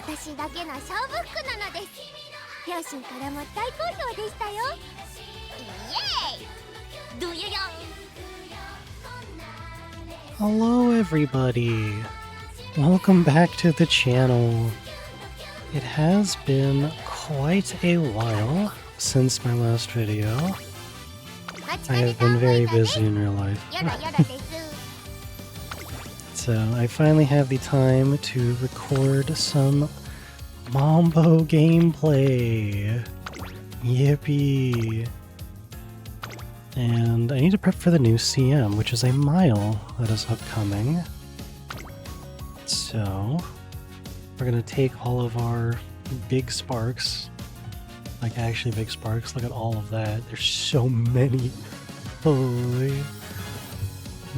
私だけの勝負服なのです。両親からも大好評でしたよ。イエーイ。どやや。Hello everybody! Welcome back to the channel. It has been quite a while since my last video. I have been very busy in real life. So I finally have the time to record some Mambo gameplay. Yippee! And I need to prep for the new CM, which is a mile that is upcoming. So we're gonna take all of our big sparks, like actually big sparks. Look at all of that. There's so many. Holy.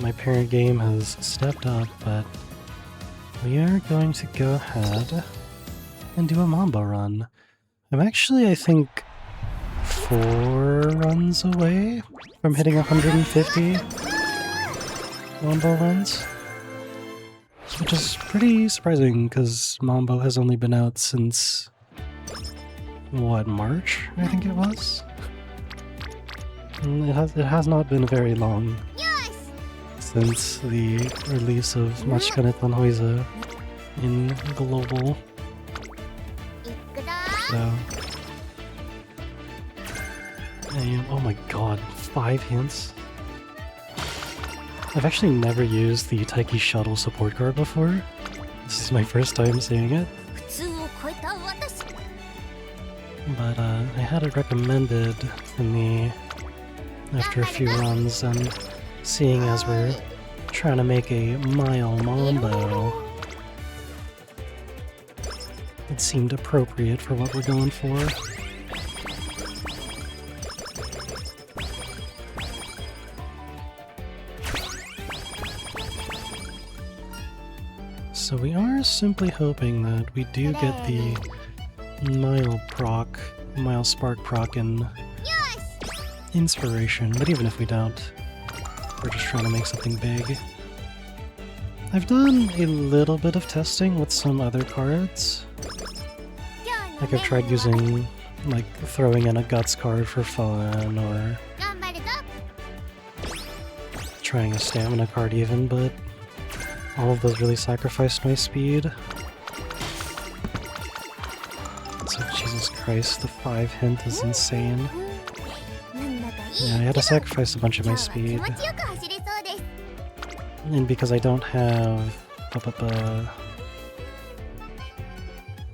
My parent game has stepped up, but we are going to go ahead and do a Mambo run. I'm actually, I think, 4 runs away from hitting 150 Mambo runs, which is pretty surprising because Mambo has only been out since, what, March, I think it was? It has not been very long since the release of Machikane Tanhoiza in global. So, oh my god, 5 hints? I've actually never used the Taiki Shuttle support card before. This is my first time seeing it. But I had it recommended to me after a few runs, and seeing as we're trying to make a mile Mambo, it seemed appropriate for what we're going for. So we are simply hoping that we do get the mile spark proc in inspiration, but even if we don't, we're just trying to make something big. I've done a little bit of testing with some other cards. Like I've tried using, like, throwing in a Guts card for fun, or trying a Stamina card even, but all of those really sacrificed my speed. So Jesus Christ, the 5 hint is insane. Yeah, I had to sacrifice a bunch of my speed. And because I don't have...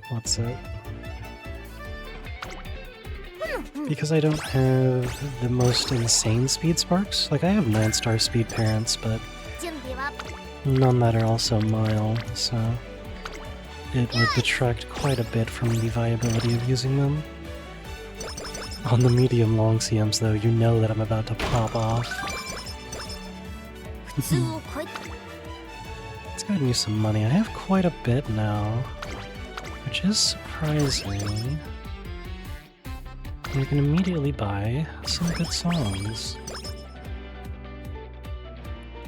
what's it? Because I don't have the most insane speed sparks. Like, I have 9-star speed parents, but none that are also mile, so it would detract quite a bit from the viability of using them. On the medium-long CMs, though, you know that I'm about to pop off. Let's go ahead and use some money. I have quite a bit now, which is surprising. And we can immediately buy some good songs.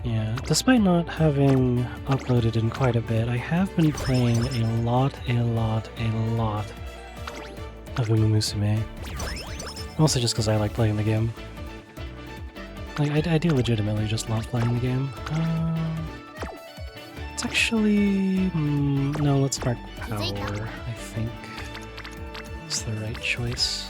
Yeah, despite not having uploaded in quite a bit, I have been playing a lot of Umamusume. Mostly just because I like playing the game. Like, I do legitimately just love playing the game. It's actually... no, let's mark Power, I think. It's the right choice.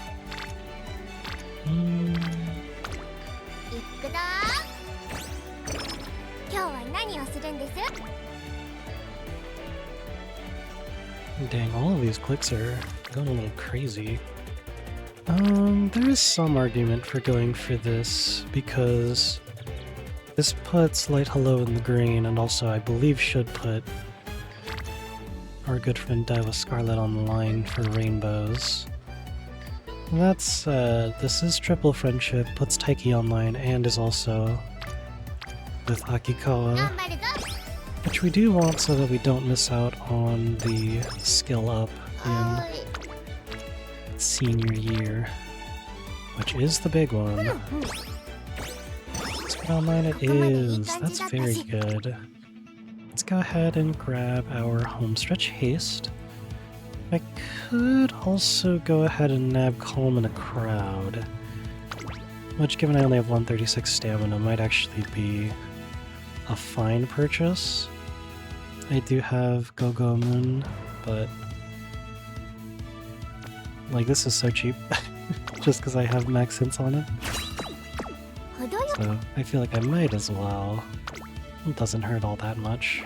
Dang, all of these clicks are going a little crazy. There is some argument for going for this, because this puts Light Hello in the green, and also I believe should put our good friend Daiwa Scarlet on the line for rainbows. That said, this is triple friendship, puts Taiki online, and is also with Akikawa, which we do want so that we don't miss out on the skill up in senior year, which is the big one. Let's get online, it is. That's very good. Let's go ahead and grab our homestretch haste. I could also go ahead and nab Calm in a crowd, which, given I only have 136 stamina, might actually be a fine purchase. I do have Go-Go Moon, but like, this is so cheap just because I have max hints on it. So I feel like I might as well. It doesn't hurt all that much.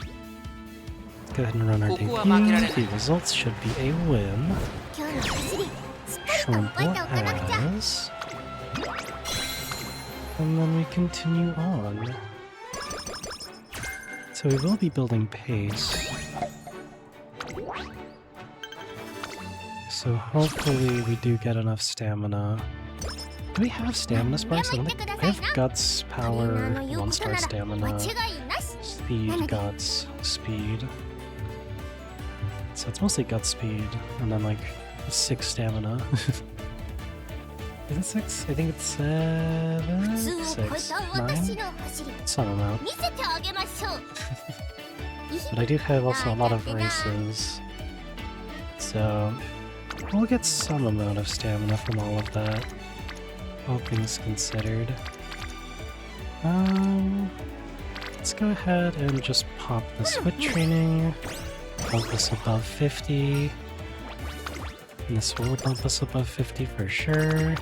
Let's go ahead and run our debut. The results should be a win. Shrimple has. And then we continue on. So we will be building pace. So hopefully we do get enough stamina. Do we have stamina sparks? I don't think I have guts, power, 1-star stamina, speed, guts, speed. So it's mostly guts, speed, and then like 6 stamina. Is it 6? I think it's 7, 6, 9? Some amount. But I do have also a lot of races. So we'll get some amount of stamina from all of that. All things considered. Let's go ahead and just pop this with training. Bump us above 50. And this will bump us above 50 for sure.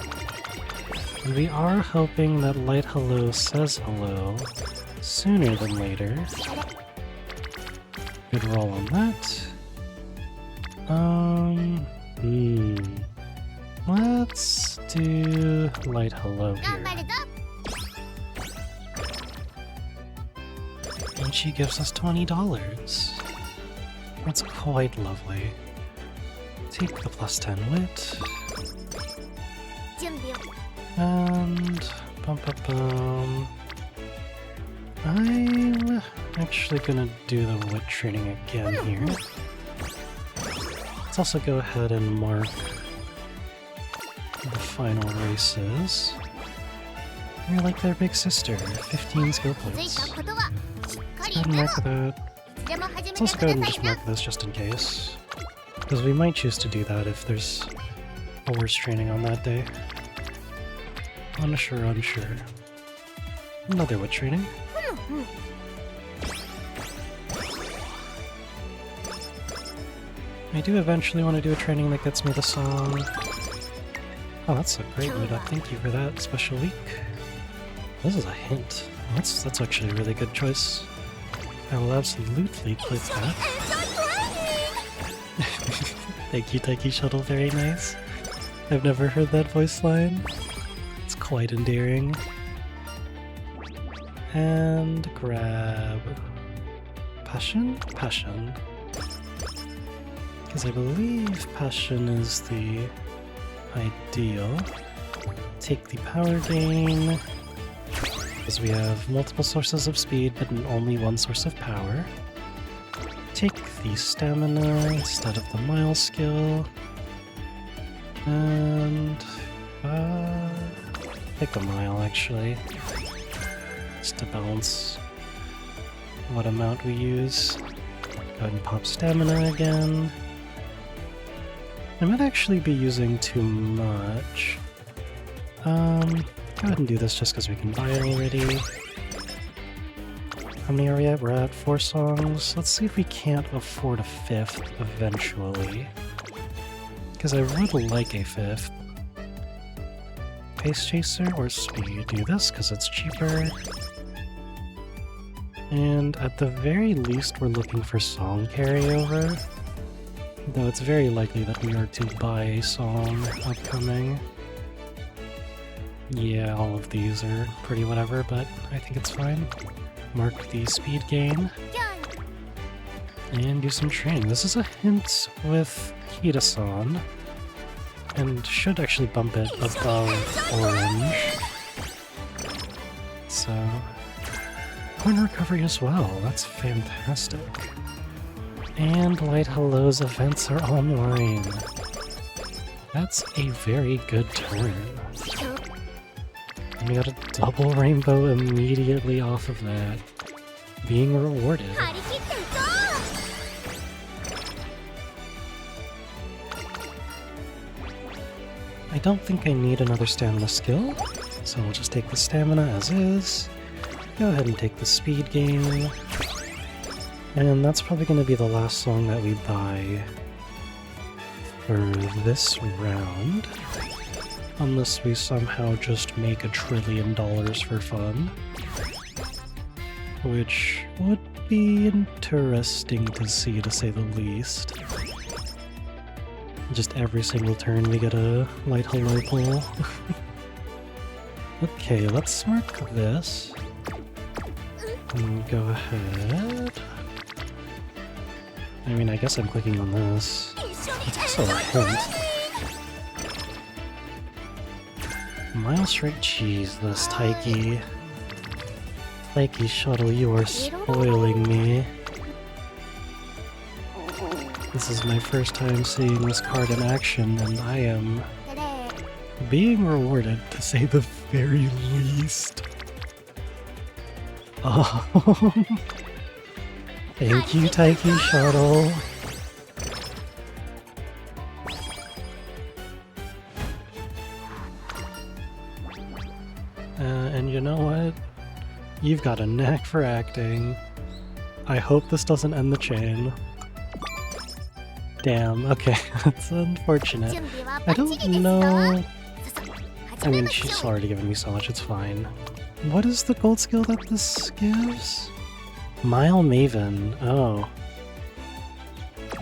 And we are hoping that Light Hello says hello sooner than later. Good roll on that. Let's do Light Hello here. And she gives us $20. That's quite lovely. Take the +10 wit. And bum. I'm actually gonna do the wit training again here. Let's also go ahead and mark the final races. You're like their big sister, 15 skill points. Let's go ahead and mark that. Let's also go ahead and just mark this just in case. Because we might choose to do that if there's a worse training on that day. Unsure. Another wit training. I do eventually want to do a training that gets me the song. Oh, that's a great mood up. Thank you for that special week. This is a hint. That's actually a really good choice. I will absolutely play that. Thank you, Taiki Shuttle. Very nice. I've never heard that voice line. It's quite endearing. And grab Passion? Passion. Because I believe Passion is the ideal. Take the power gain. Because we have multiple sources of speed, but only one source of power. Take the stamina instead of the mile skill. And pick the mile actually. Just to balance what amount we use. Go ahead and pop stamina again. I might actually be using too much. Go ahead and do this just because we can buy it already. How many are we at? We're at 4 songs. Let's see if we can't afford a 5th eventually. Because I would like a 5th. Pace Chaser or Speed? Do this because it's cheaper. And at the very least we're looking for song carryover. Though it's very likely that we are to buy a song upcoming. Yeah, all of these are pretty whatever, but I think it's fine. Mark the speed gain. And do some training. This is a hint with Kida-san. And should actually bump it above orange. So, point recovery as well. That's fantastic. And Light Hello's events are online. That's a very good turn. And we got a double rainbow immediately off of that. Being rewarded. I don't think I need another stamina skill, so we'll just take the stamina as is. Go ahead and take the speed gain. And that's probably going to be the last song that we buy for this round. Unless we somehow just make $1 trillion for fun. Which would be interesting to see, to say the least. Just every single turn we get a light hello pull. Okay, let's mark this. And go ahead. I mean, I guess I'm clicking on this. It's also a hint. Mile straight cheese, this Taiki. Taiki Shuttle, you are spoiling me. This is my first time seeing this card in action, and I am being rewarded, to say the very least. Thank you, Taiki Shuttle. And you know what? You've got a knack for acting. I hope this doesn't end the chain. Damn, okay, that's unfortunate. I don't know... I mean, she's already given me so much, it's fine. What is the gold skill that this gives? Mile Maven, oh.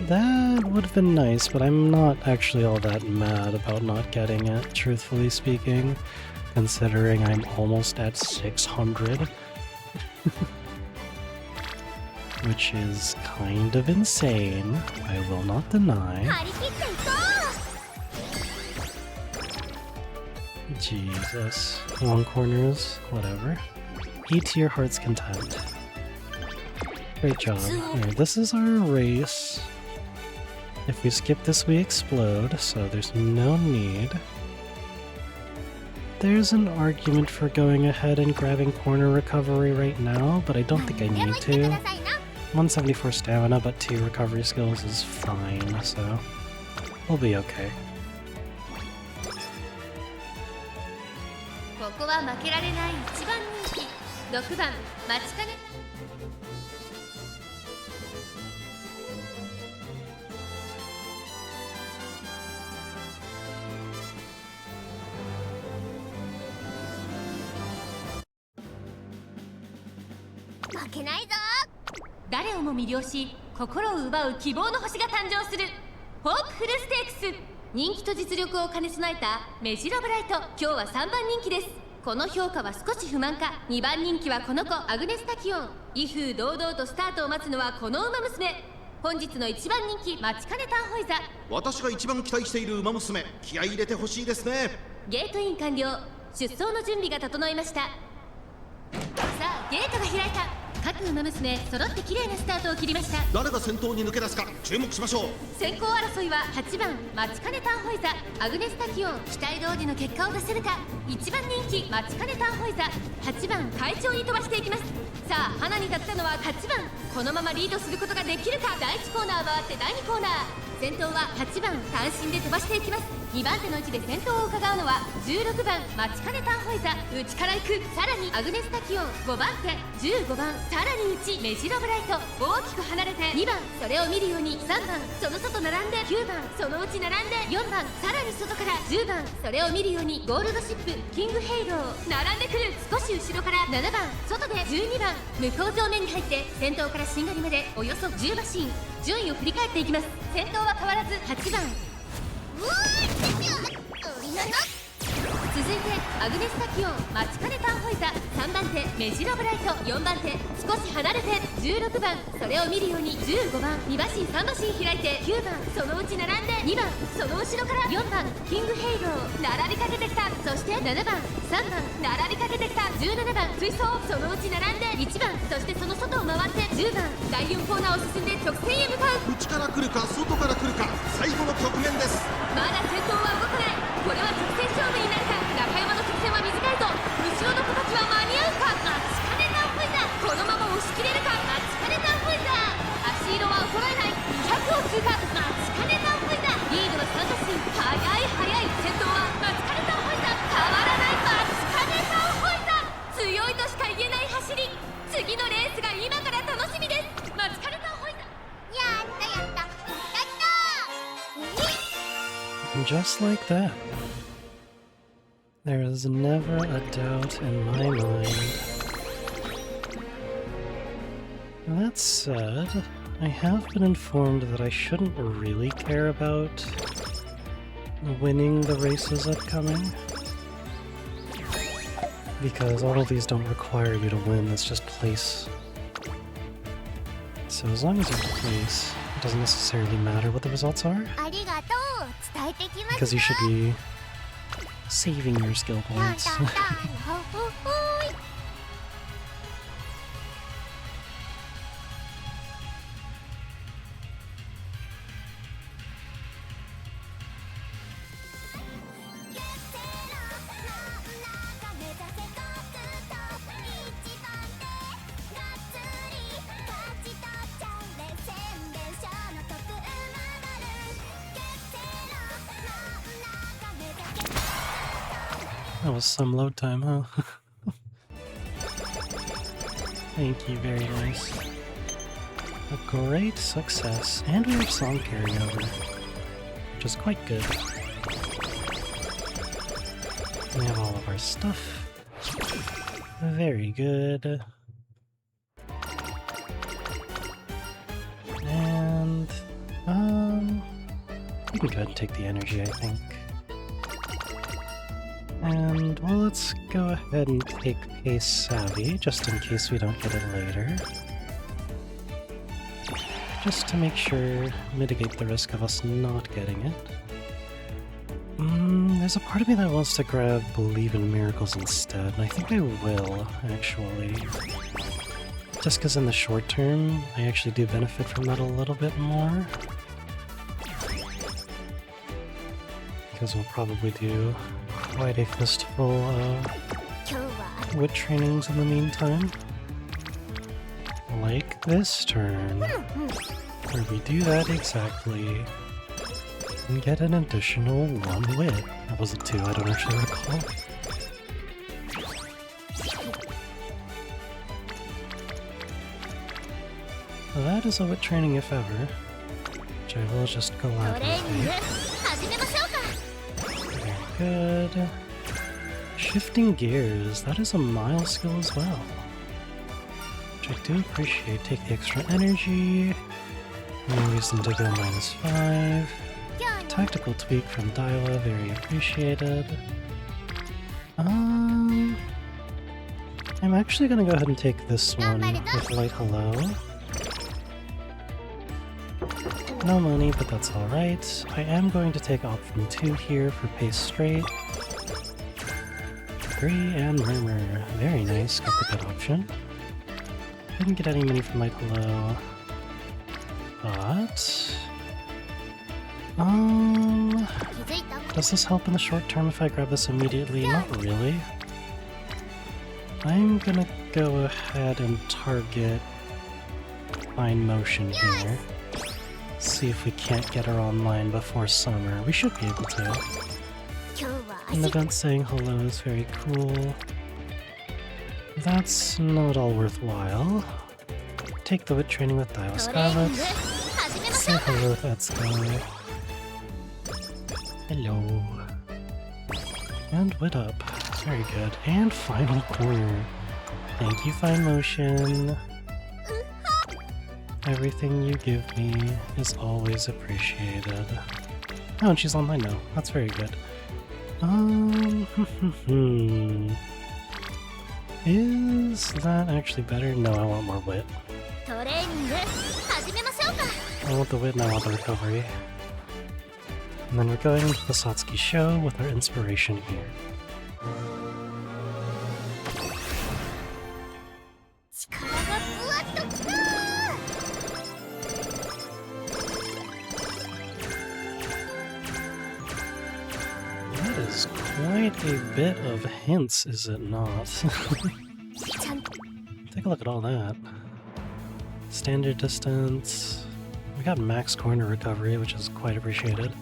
That would have been nice, but I'm not actually all that mad about not getting it, truthfully speaking, considering I'm almost at 600. Which is kind of insane, I will not deny. Jesus. Long corners, whatever. Eat to your heart's content. Great job. Alright, this is our race. If we skip this, we explode, so there's no need. There's an argument for going ahead and grabbing corner recovery right now, but I don't think I need to. 174 stamina, but 2 recovery skills is fine, so we'll be okay. Hope 誰をも魅了し、心を奪う希望の星が誕生するホープフルステークス。人気と実力を兼ね備えたメジロブライト、今日は3番人気です。この評価は少し不満か。2番人気はこの子、アグネスタキオン。威風堂々とスタートを待つのはこのウマ娘。本日の1番人気、待ちかねターホイザ。私が一番期待しているウマ娘、気合い入れてほしいですね。ゲートイン完了。出走の準備が整いました。さあ、ゲートが開いた。各ウマ娘揃って綺麗なスタートを切りました。誰が先頭に抜け出すか注目しましょう。先行争いは8番待ちかねターホイザ、アグネスタキオン。期待通りの結果を出せるか。1番人気待ちかねターホイザ、8番快調に飛ばしていきます。さあ、花に立ったのは8番。このままリードすることができるか。第1コーナー回って第2コーナー。先頭は8番単身で飛ばしていきます。2番手の位置で先頭を伺うのは16番待ちかねターホイザ、内から行く。さらにアグネスタキオン。5番手15番、さらに内メジロブライト。大きく離れて2番、それを見るように3番、その外並んで9番、そのうち並んで4番、さらに外から10番、それを見るようにゴールドシップキングヘイロー。並んでくる。少し後ろから7番、外で12番、向こう上面に入って先頭からしんがりまでおよそ10馬身。順位を振り返っていきます。先頭は変わらず8番。続いてアグネスタキオン、待ちかねターホイザ、3番手メジロブライト、4番手少し離れて16番、それを見るように15番、2馬身3馬身開いて9番、そのうち並んで2番、その後ろから4番、キングヘイロー。並びかけてきた。そして7番、3番、並びかけてきた。17番追走、そのうち並んで1番、そしてその外を回って10番、第4コーナーを進んで直線へ向かう。内から来るか外から来るか、最後の局面です。まだ先頭は動かない。これは直線勝負になるか。中山の直線は短いぞ。後ろの子たちは間に合うか。待ちかねターホイザ、このまま押し切れるか。待ちかねターホイザ、足色は衰えない。200を通過。待ちかねターホイザ、リードの3馬身。速い速い。先頭は And just like that, there is never a doubt in my mind. That said, I have been informed that I shouldn't really care about winning the races upcoming, because all of these don't require you to win, it's just place. So as long as you place, it doesn't necessarily matter what the results are, ありがとう伝えてきます because you should be saving your skill タン points. タンタンほほほーい That was some load time, huh? Thank you, very nice. A great success, and we have song carryover, which is quite good. We have all of our stuff. Very good. And, we can go ahead and take the energy, I think. And, well, let's go ahead and take Pace Savvy, just in case we don't get it later. Just to make sure, mitigate the risk of us not getting it. There's a part of me that wants to grab Believe in Miracles instead, and I think I will, actually. Just because in the short term, I actually do benefit from that a little bit more. Because we'll probably do quite a fistful of 今日は wit trainings in the meantime. Like this turn, where we do that exactly and get an additional 1 wit. Or was it 2? I don't actually recall. That is a wit training if ever, which I will just トレーニング gladly 始めましょうか Very good. Shifting gears, that is a mile skill as well. Which I do appreciate. Take the extra energy. No reason to go -5. 今日の Tactical tweak from Daiwa, very appreciated. I'm actually gonna go ahead and take this one with Light Hello. No money, but that's alright. I am going to take option 2 here for Pace Straight. 3 and Murmur. Very nice, got the good option. Didn't get any money from Light Hello. But... 気づいた does this help in the short term if I grab this immediately? Not really. I'm gonna go ahead and target Fine Motion here. See if we can't get her online before summer. We should be able to. 今日は An 足 event saying hello is very cool. That's not all worthwhile. Take the wit training with Daiwa トレーニン Scarlet. グ始めまし Say ょうか hello with Etsuko. Hello. And wit up. Very good. And final corner. Thank you, Fine Motion. Everything you give me is always appreciated. Oh, and she's online now. That's very good. Is that actually better? No, I want more wit. トレーニング始めましょうか I want the wit and I want the recovery. And then we're going into the Satsuki show with our inspiration here. 力がぶわっときた That is quite a bit of hints, is it not? ちゃん Take a look at all that. Standard distance. We got max corner recovery, which is quite appreciated.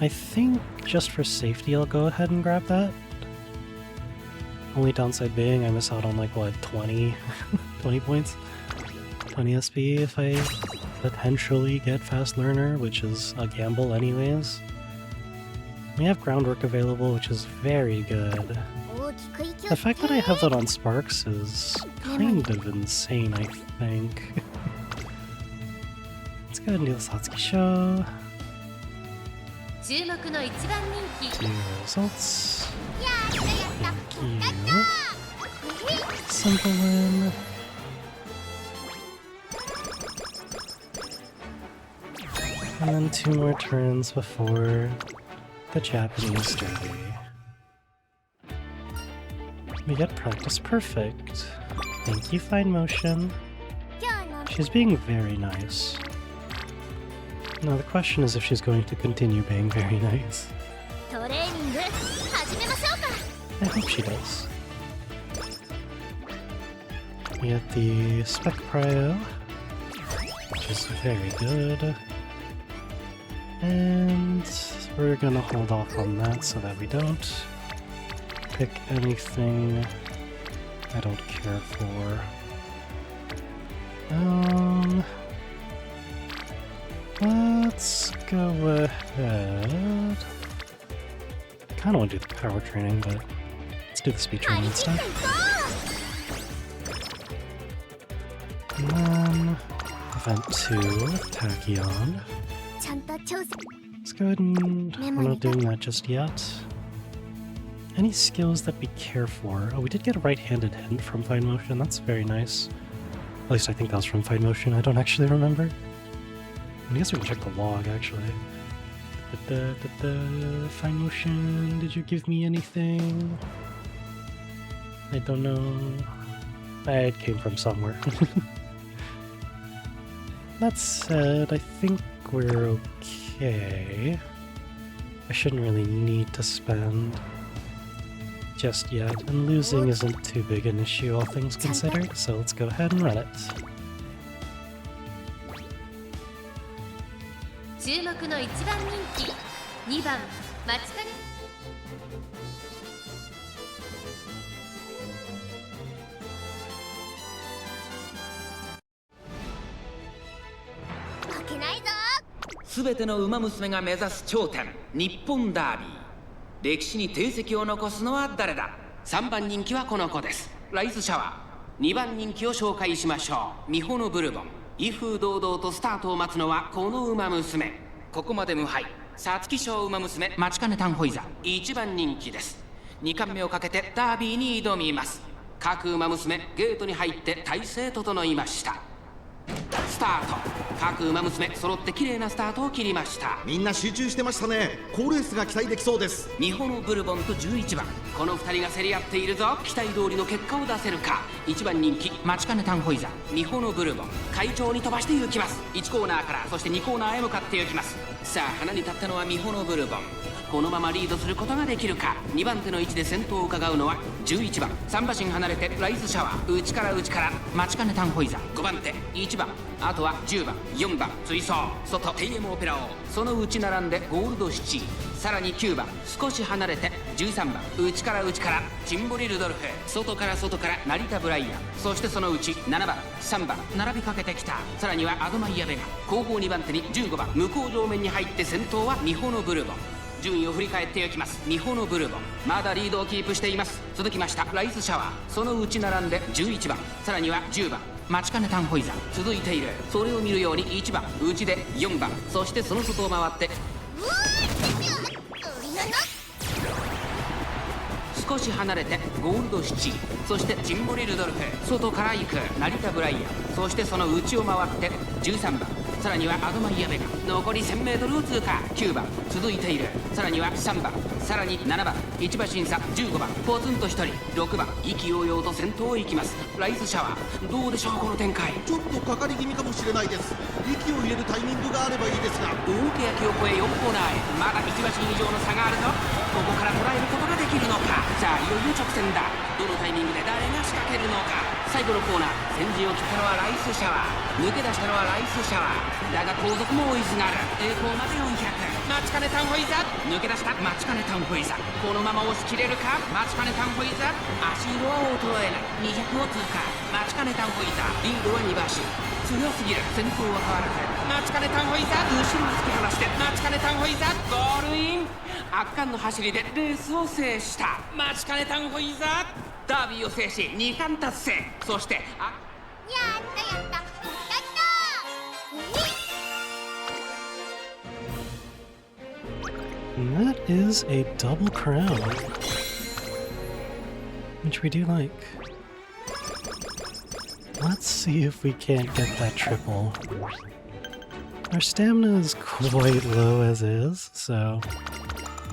I think just for safety, I'll go ahead and grab that. Only downside being I miss out on like, what, 20? 20 points? 20 SP if I potentially get Fast Learner, which is a gamble anyways. We have groundwork available, which is very good. 大きく息を The 吸っ fact て that I have that on Sparks is kind of insane, I think. Let's go ahead and do the Satsuki show. 注目の一番人気 Do results. やったやった Thank you. Simple win. And then 2 more turns before the Japanese derby. We get practice perfect. Thank you, Fine Motion. 今日の She's being very nice. Now the question is if she's going to continue being very nice. トレーニング始めましょうか I hope she does. We get the Spec Prio, which is very good. And we're gonna hold off on that so that we don't pick anything I don't care for. Let's go ahead. Kinda wanna do the power training, but let's do the speed 張 training り切って instead. いこ And then event 2 with Tachyon. うちゃんと調整 Let's go ahead and we're not doing that just yet. Any skills that we care for? Oh, we did get a right-handed hint from Fine Motion. That's very nice. At least I think that was from Fine Motion. I don't actually remember. I guess we can check the log, actually. Fine Motion, did you give me anything? I don't know. It came from somewhere. That said, I think we're okay. I shouldn't really need to spend just yet, and losing isn't too big an issue, all things considered, so let's go ahead and run it. 注目の一番人気2番マチカネ負けないぞすべての馬娘が目指す頂点日本ダービー歴史に定石を残すのは誰だ3番人気はこの子ですライズシャワー2番人気を紹介しましょうミホのブルボン威風堂々とスタートを待つのはこの馬娘ここまで無敗皐月賞馬娘マチカネタンホイザ1番人気です2冠目をかけてダービーに挑みます各馬娘ゲートに入って体勢整いましたスタート各馬娘揃って綺麗なスタートを切りましたみんな集中してましたね。好レースが期待できそうです。ミホのブルボンと11番この2人が競り合っているぞ期待通りの結果を出せるか1番人気マチカネタンホイザミホのブルボン快調に飛ばして行きます1コーナーからそして2コーナーへ向かって行きますさあ花に立ったのはミホのブルボンこのままリードすることができるか2番手の位置で先頭を伺うのは11番3馬身離れてライズシャワー内から内からマチカネタンホイザ5番手1番あとは10番4番追走外テイエムオペラ王その内並んでゴールドシチーさらに9番少し離れて13番内から内からチンボリルドルフ外から外から成田ブライアンそしてそのうち7番3番並びかけてきたさらにはアドマイヤベガ後方2番手に15番向こう上面に入って先頭はミホのブルボン順位を振り返っていきますミホのブルボンまだリードをキープしています続きましたライズシャワーその内並んで11番さらには10番マチカネタンホイザ続いているそれを見るように1番内で4番そしてその外を回ってうわーですよういなの少し離れてゴールドシチーそしてチンボリルドルフ外から行く成田ブライアンそしてその内を回って13番さらにはアドマイヤベガ残り 1000m を通過9番続いているさらには3番さらに7番1馬審査15番ポツンと1人6番意気揚々と先頭を行きますライズシャワーどうでしょうこの展開ちょっとかかり気味かもしれないです。息を入れるタイミングがあればいいですが。大けやきを越え4コーナーへまだ1馬身以上の差があるぞここから捉えることができるのかさあいよいよ直線だどのタイミングで誰が仕掛けるのか最後のコーナー先陣を切ったのはライスシャワー抜け出したのはライスシャワーだが後続も追いすがる栄光まで400マチカネタンホイザ抜け出したマチカネタンホイザこのまま押し切れるかマチカネタンホイザ足色は衰えない200を通過マチカネタンホイザリードは2馬身強すぎる先頭は変わらずマチカネタンホイザ後ろを突き放してマチカネタタンホイザゴールイン。圧巻の走りでレースを制した待ちかねタンホイザダービーを制し2冠達成。そしてやったやったやった。And that is a double crown, which we do like. Let's see if we can't get that triple. Our stamina is quite low as is, so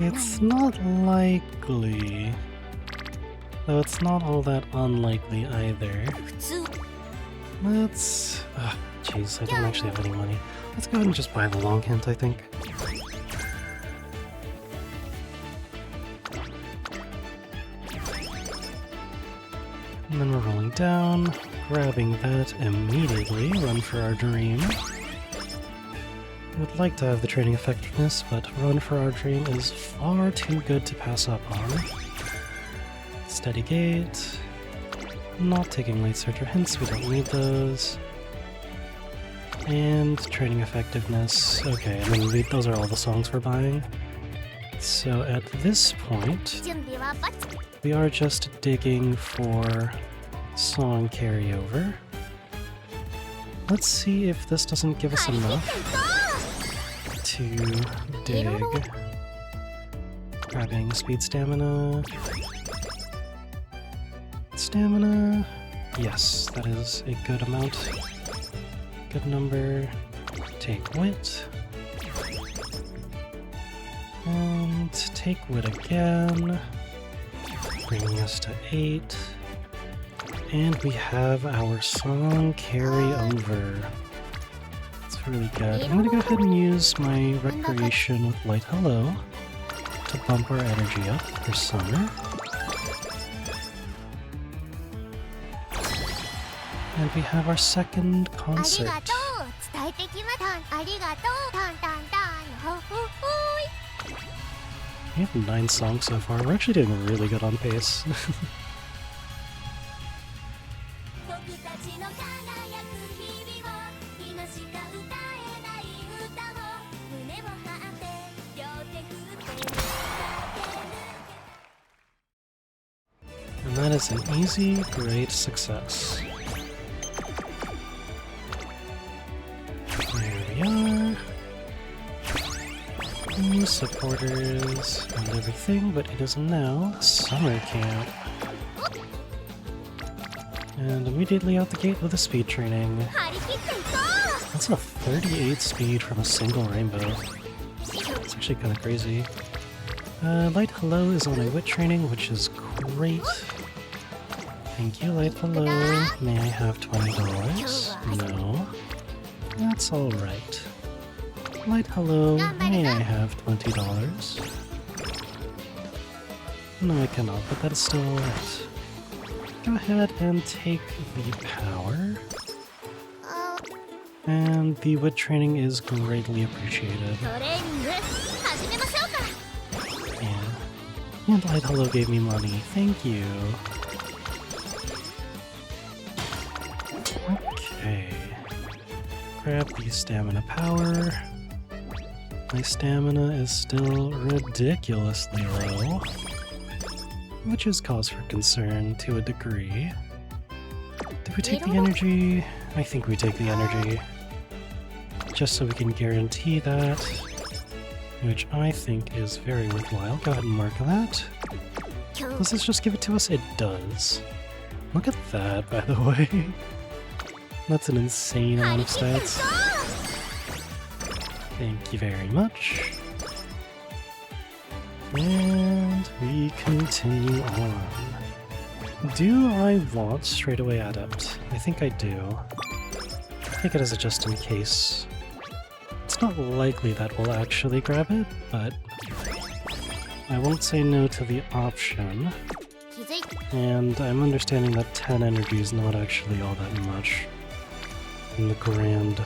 it's not likely. Though it's not all that unlikely either. Let's... jeez, I don't actually have any money. Let's go ahead and just buy the long hint, I think. And then we're rolling down, grabbing that immediately, run for our dream. Would like to have the training effectiveness, but run for our dream is far too good to pass up on. Steady gate. Not taking light searcher hints, we don't need those. And training effectiveness. Okay, and then those are all the songs we're buying. So at this point, we are just digging for song carryover. Let's see if this doesn't give us enough to dig. Grabbing speed stamina. Stamina. Yes, that is a good amount. Good number. Take wit. And take wit again. Bringing us to 8. And we have our song carryover. It's really good. I'm gonna go ahead and use my recreation with Light Hello to bump our energy up for summer. And we have our second concert. We have 9 songs so far. We're actually doing really good on pace. And that is an easy, great success. There we are. New supporters and everything, but it is now summer camp. And immediately out the gate with a speed training. That's a 38 speed from a single rainbow. It's actually kind of crazy. Light Hello is on a wit training, which is great. Thank you, Light Hello. May I have $20? No. That's alright. Light Hello, may I have $20? No, I cannot, but that is still alright. Go ahead and take the power. And the wit training is greatly appreciated. Yeah. And Light Hello gave me money. Thank you. Okay. Grab the stamina power. My stamina is still ridiculously low, which is cause for concern to a degree. Did we take the energy? I think we take the energy. Just so we can guarantee that, which I think is very worthwhile. Go ahead and mark that. Does this just give it to us? It does. Look at that, by the way. That's an insane amount of stats. Thank you very much. And we continue on. Do I want straightaway adept? I think I do. Take it as a just in case. It's not likely that we'll actually grab it, but I won't say no to the option. And I'm understanding that 10 energy is not actually all that much in the grand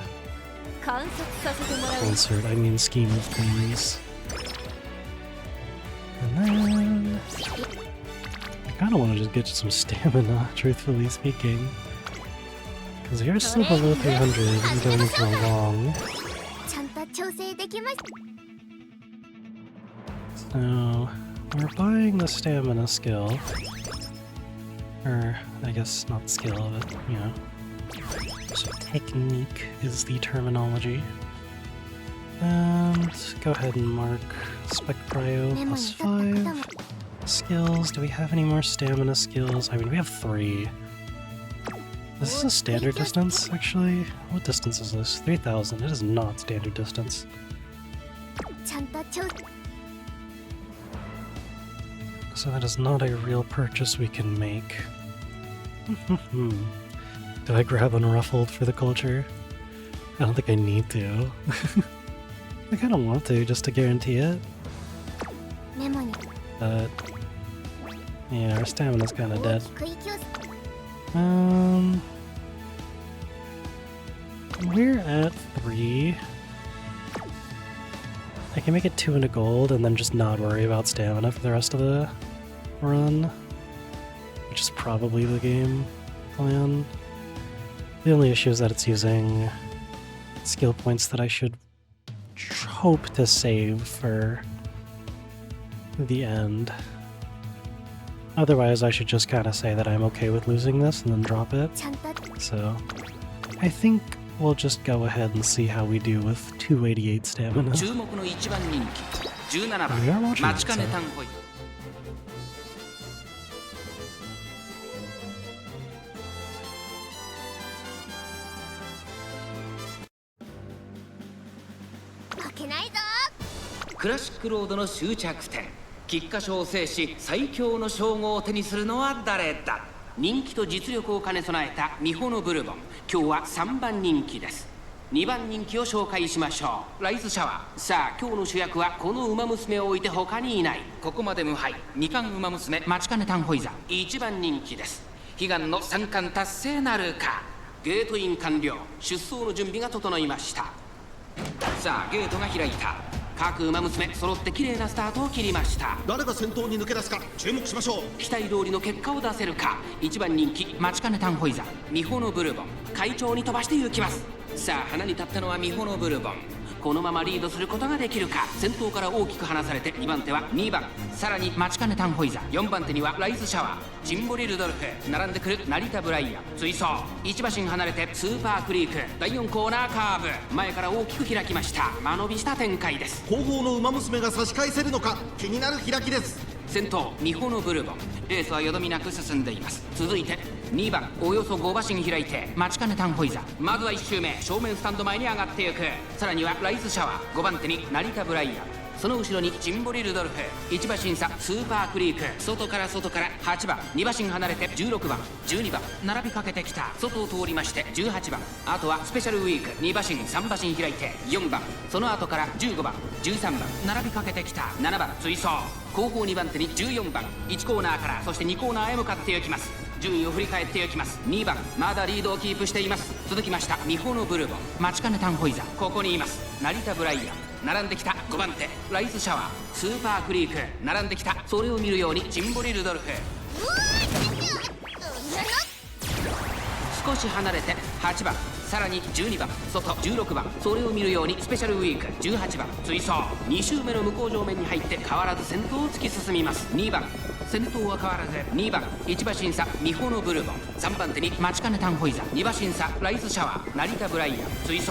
concert, I mean scheme of things. And then I kinda wanna just get some stamina, truthfully speaking. Because we are still below 300 and going for long. So we're buying the stamina skill. Or, I guess not skill, but, you know. So technique is the terminology. And go ahead and mark Spec Cryo +5. Skills, do we have any more stamina skills? I mean, we have 3. This is a standard distance, actually. What distance is this? 3,000. It is not standard distance. So that is not a real purchase we can make. Do I grab Unruffled for the culture? I don't think I need to. I kinda want to, just to guarantee it. But yeah, our stamina's kinda dead. We're at 3. I can make it 2 into gold and then just not worry about stamina for the rest of the run, which is probably the game plan. The only issue is that it's using skill points that I should hope to save for the end. Otherwise, I should just kind of say that I'm okay with losing this and then drop it. So I think we'll just go ahead and see how we do with 288 stamina. We are watching it, so. クラシックロードの終着点、菊花賞を制し最強の称号を手にするのは誰だ。人気と実力を兼ね備えたミホのブルボン、今日は3番人気です。2番人気を紹介しましょう。ライズシャワー。さあ今日の主役はこの馬娘を置いて他にいない。ここまで無敗、2冠馬娘マチカネタンホイザー、1番人気です。悲願の3冠達成なるか。ゲートイン完了、出走の準備が整いました。さあゲートが開いた。各馬娘揃って綺麗なスタートを切りました。誰が先頭に抜け出すか注目しましょう。期待通りの結果を出せるか。1番人気マチカネタンホイザー、ミホのブルボン、快調に飛ばして行きます。さあ花に立ったのはミホのブルボン。このままリードすることができるか。先頭から大きく離されて2番手は2番、さらにマチカネタンホイザー、4番手にはライズシャワー、ジンボリルドルフ、並んでくる成田ブライアン、追走1馬身離れてスーパークリーク、第4コーナーカーブ、前から大きく開きました。間延びした展開です。後方の馬娘が差し返せるのか気になる開きです。先頭ミホのブルボン、レースはよどみなく進んでいます。続いて2番、およそ5馬身開いてマチカネタンホイザー、まずは1周目正面スタンド前に上がっていく。さらにはライズシャワー、5番手に成田ブライアン、その後ろにジンボリルドルフ、1馬身差スーパークリーク、外から8番、2馬身離れて16番、12番、並びかけてきた。外を通りまして18番、あとはスペシャルウィーク、2馬身3馬身開いて4番、その後から15番、13番、並びかけてきた。7番追走、後方2番手に14番、1コーナーからそして2コーナーへ向かっていきます。順位を振り返っていきます。2番まだリードをキープしています。続きましたミホのブルボン、マチカネタンホイザー、ここにいます。成田ブライアン、並んできた5番手ライズシャワー、スーパークリーク、並んできた。それを見るようにジンボリルドルフ、少し離れて8番、さらに12番外16番、それを見るようにスペシャルウィーク18番追走、2周目の向こう上面に入って変わらず先頭を突き進みます。2番先頭は変わらず2番、1馬身差ミホのブルボン、3番手にマチカネタンホイザー、2馬身差ライズシャワー、成田ブライアン追走、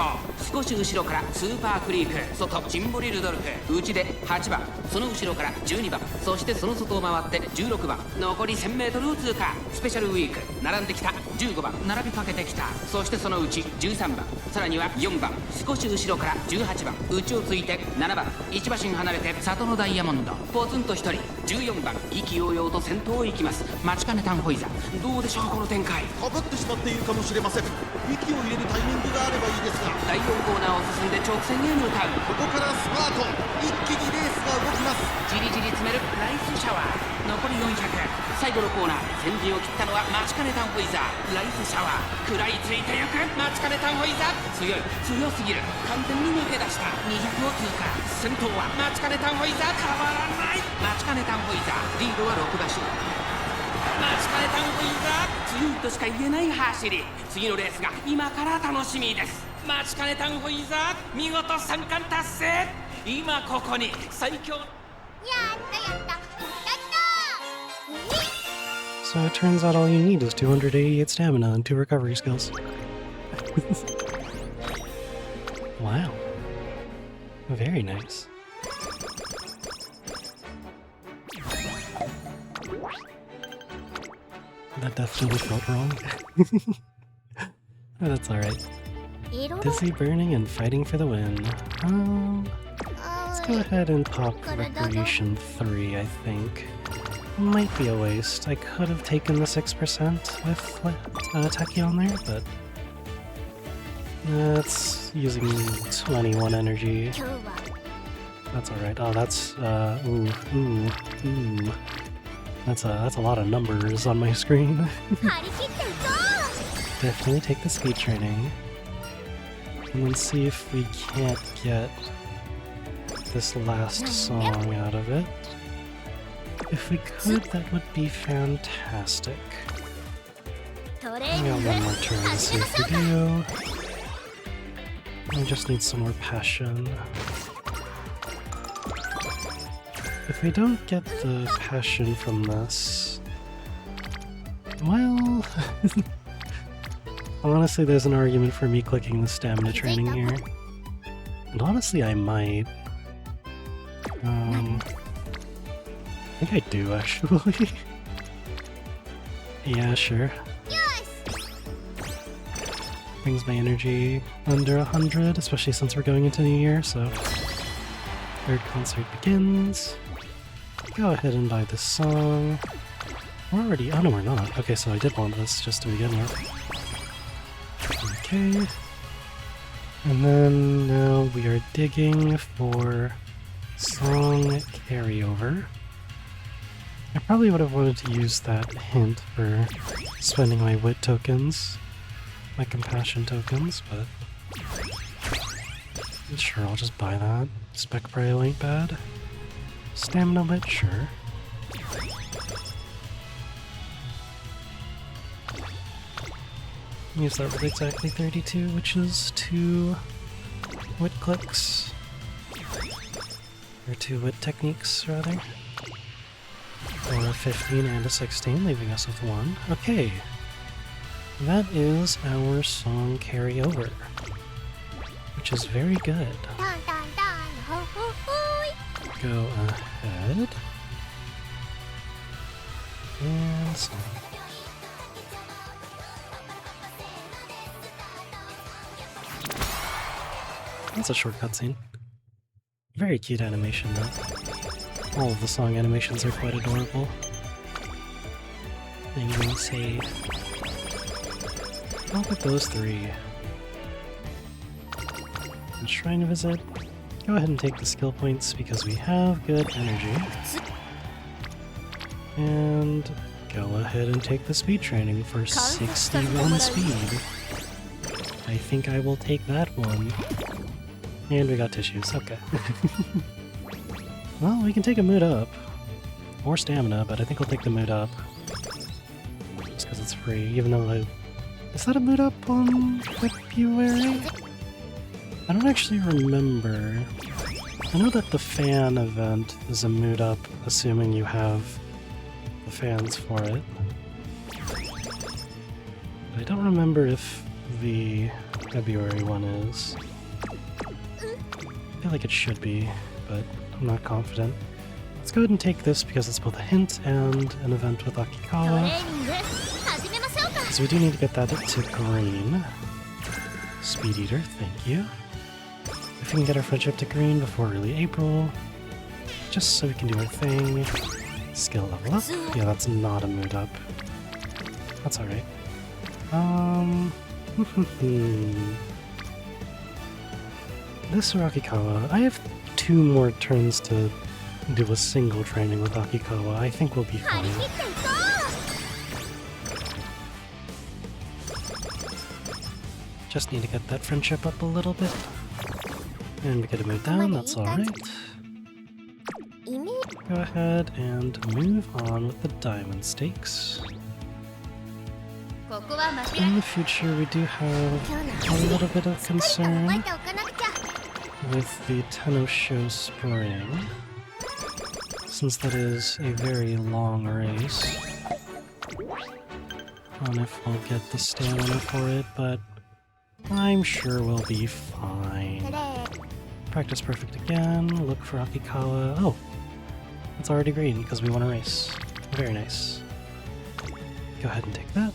少し後ろからスーパークリーク、外ジンボリルドルフ、内で8番、その後ろから12番、そしてその外を回って16番、残り 1000m を通過。スペシャルウィーク並んできた15番、並びかけてきた。そしてそのうち13番、さらには4番、少し後ろから18番、内をついて7番、1馬身離れて里のダイヤモンド、ポツンと1人14番、意気揚々と先頭を行きます。マチカネタンホイザー、どうでしょうこの展開。かぶってしまっているかもしれません。息を入れるタイミングがあればいいですが、第4コーナーを進んで直線へ向かう。ここからスパート、一気にレースが動きます。じりじり詰めるライズシャワー、残り400、最後のコーナー先陣を切ったのはマチカネタンホイザー、ライズシャワー、食らいついてゆくマチカネタンホイザー、強すぎる、完全に抜け出した200を通過。先頭はマチカネタンホイザー、変わらない。マチカネタンホイザー、リードは6馬身。マチカネタンホイザー、強いとしか言えない走り。次のレースが今から楽しみです。マチカネタンホイザー、見事3冠達成。今ここに最強。So it turns out all you need is 288 stamina and 2 recovery skills. Wow. Very nice. That definitely felt wrong. But that's alright. Dizzy burning and fighting for the win. Let's go ahead and pop Recreation 3, I think. Might be a waste. I could have taken the 6% with Taki on there, but that's using 21 energy. That's alright. Oh, that's ooh. That's a lot of numbers on my screen. Definitely take the speed training. And then see if we can't get this last song out of it. If we could, that would be fantastic. I got one more turn to see if we do. I just need some more passion. If we don't get the passion from this, well, honestly, there's an argument for me clicking the stamina training here. And honestly, I might. I think I do, actually. Yeah, sure. Brings my energy under 100, especially since we're going into New Year, so... Third concert begins. Go ahead and buy this song. We're already... Oh no, we're not. Okay, so I did want this just to begin with. Okay. And then now we are digging for song carryover. I probably would have wanted to use that hint for spending my wit tokens, my compassion tokens, but sure, I'll just buy that. Spec probably ain't bad. Stamina wit, sure. Use that with exactly 32, which is 2 wit clicks. Or 2 wit techniques, rather. Or a 15 and a 16, leaving us with 1. Okay. That is our song carryover. Which is very good. Go ahead. And song. That's a short cutscene. Very cute animation, though. All of the song animations are quite adorable. Penguin save. I'll put those 3. And Shrine Visit. Go ahead and take the skill points because we have good energy. And go ahead and take the speed training for 61 speed. I think I will take that one. And we got tissues, okay. Well, we can take a mood up. Or stamina, but I think we'll take the mood up. Just because it's free, even though is that a mood up on February? I don't actually remember. I know that the fan event is a mood up, assuming you have the fans for it. But I don't remember if the February one is. I feel like it should be, but I'm not confident. Let's go ahead and take this because it's both a hint and an event with Akikawa. So we do need to get that to green. Speed Eater, thank you. If we can get our friendship to green before early April, just so we can do our thing. Skill level up. Yeah, that's not a mood up. That's alright. This or Akikawa. I have 2 more turns to do a single training with Akikawa. I think we'll be fine. Just need to get that friendship up a little bit. And we get a move down, that's alright. Go ahead and move on with the diamond stakes. In the future, we do have a little bit of concern with the Tenno Show Spring. since that is a very long race. I don't know if we'll get the stamina for it, but I'm sure we'll be fine. Practice perfect again, look for Akikawa. Oh, it's already green because we won a race. Very nice. Go ahead and take that.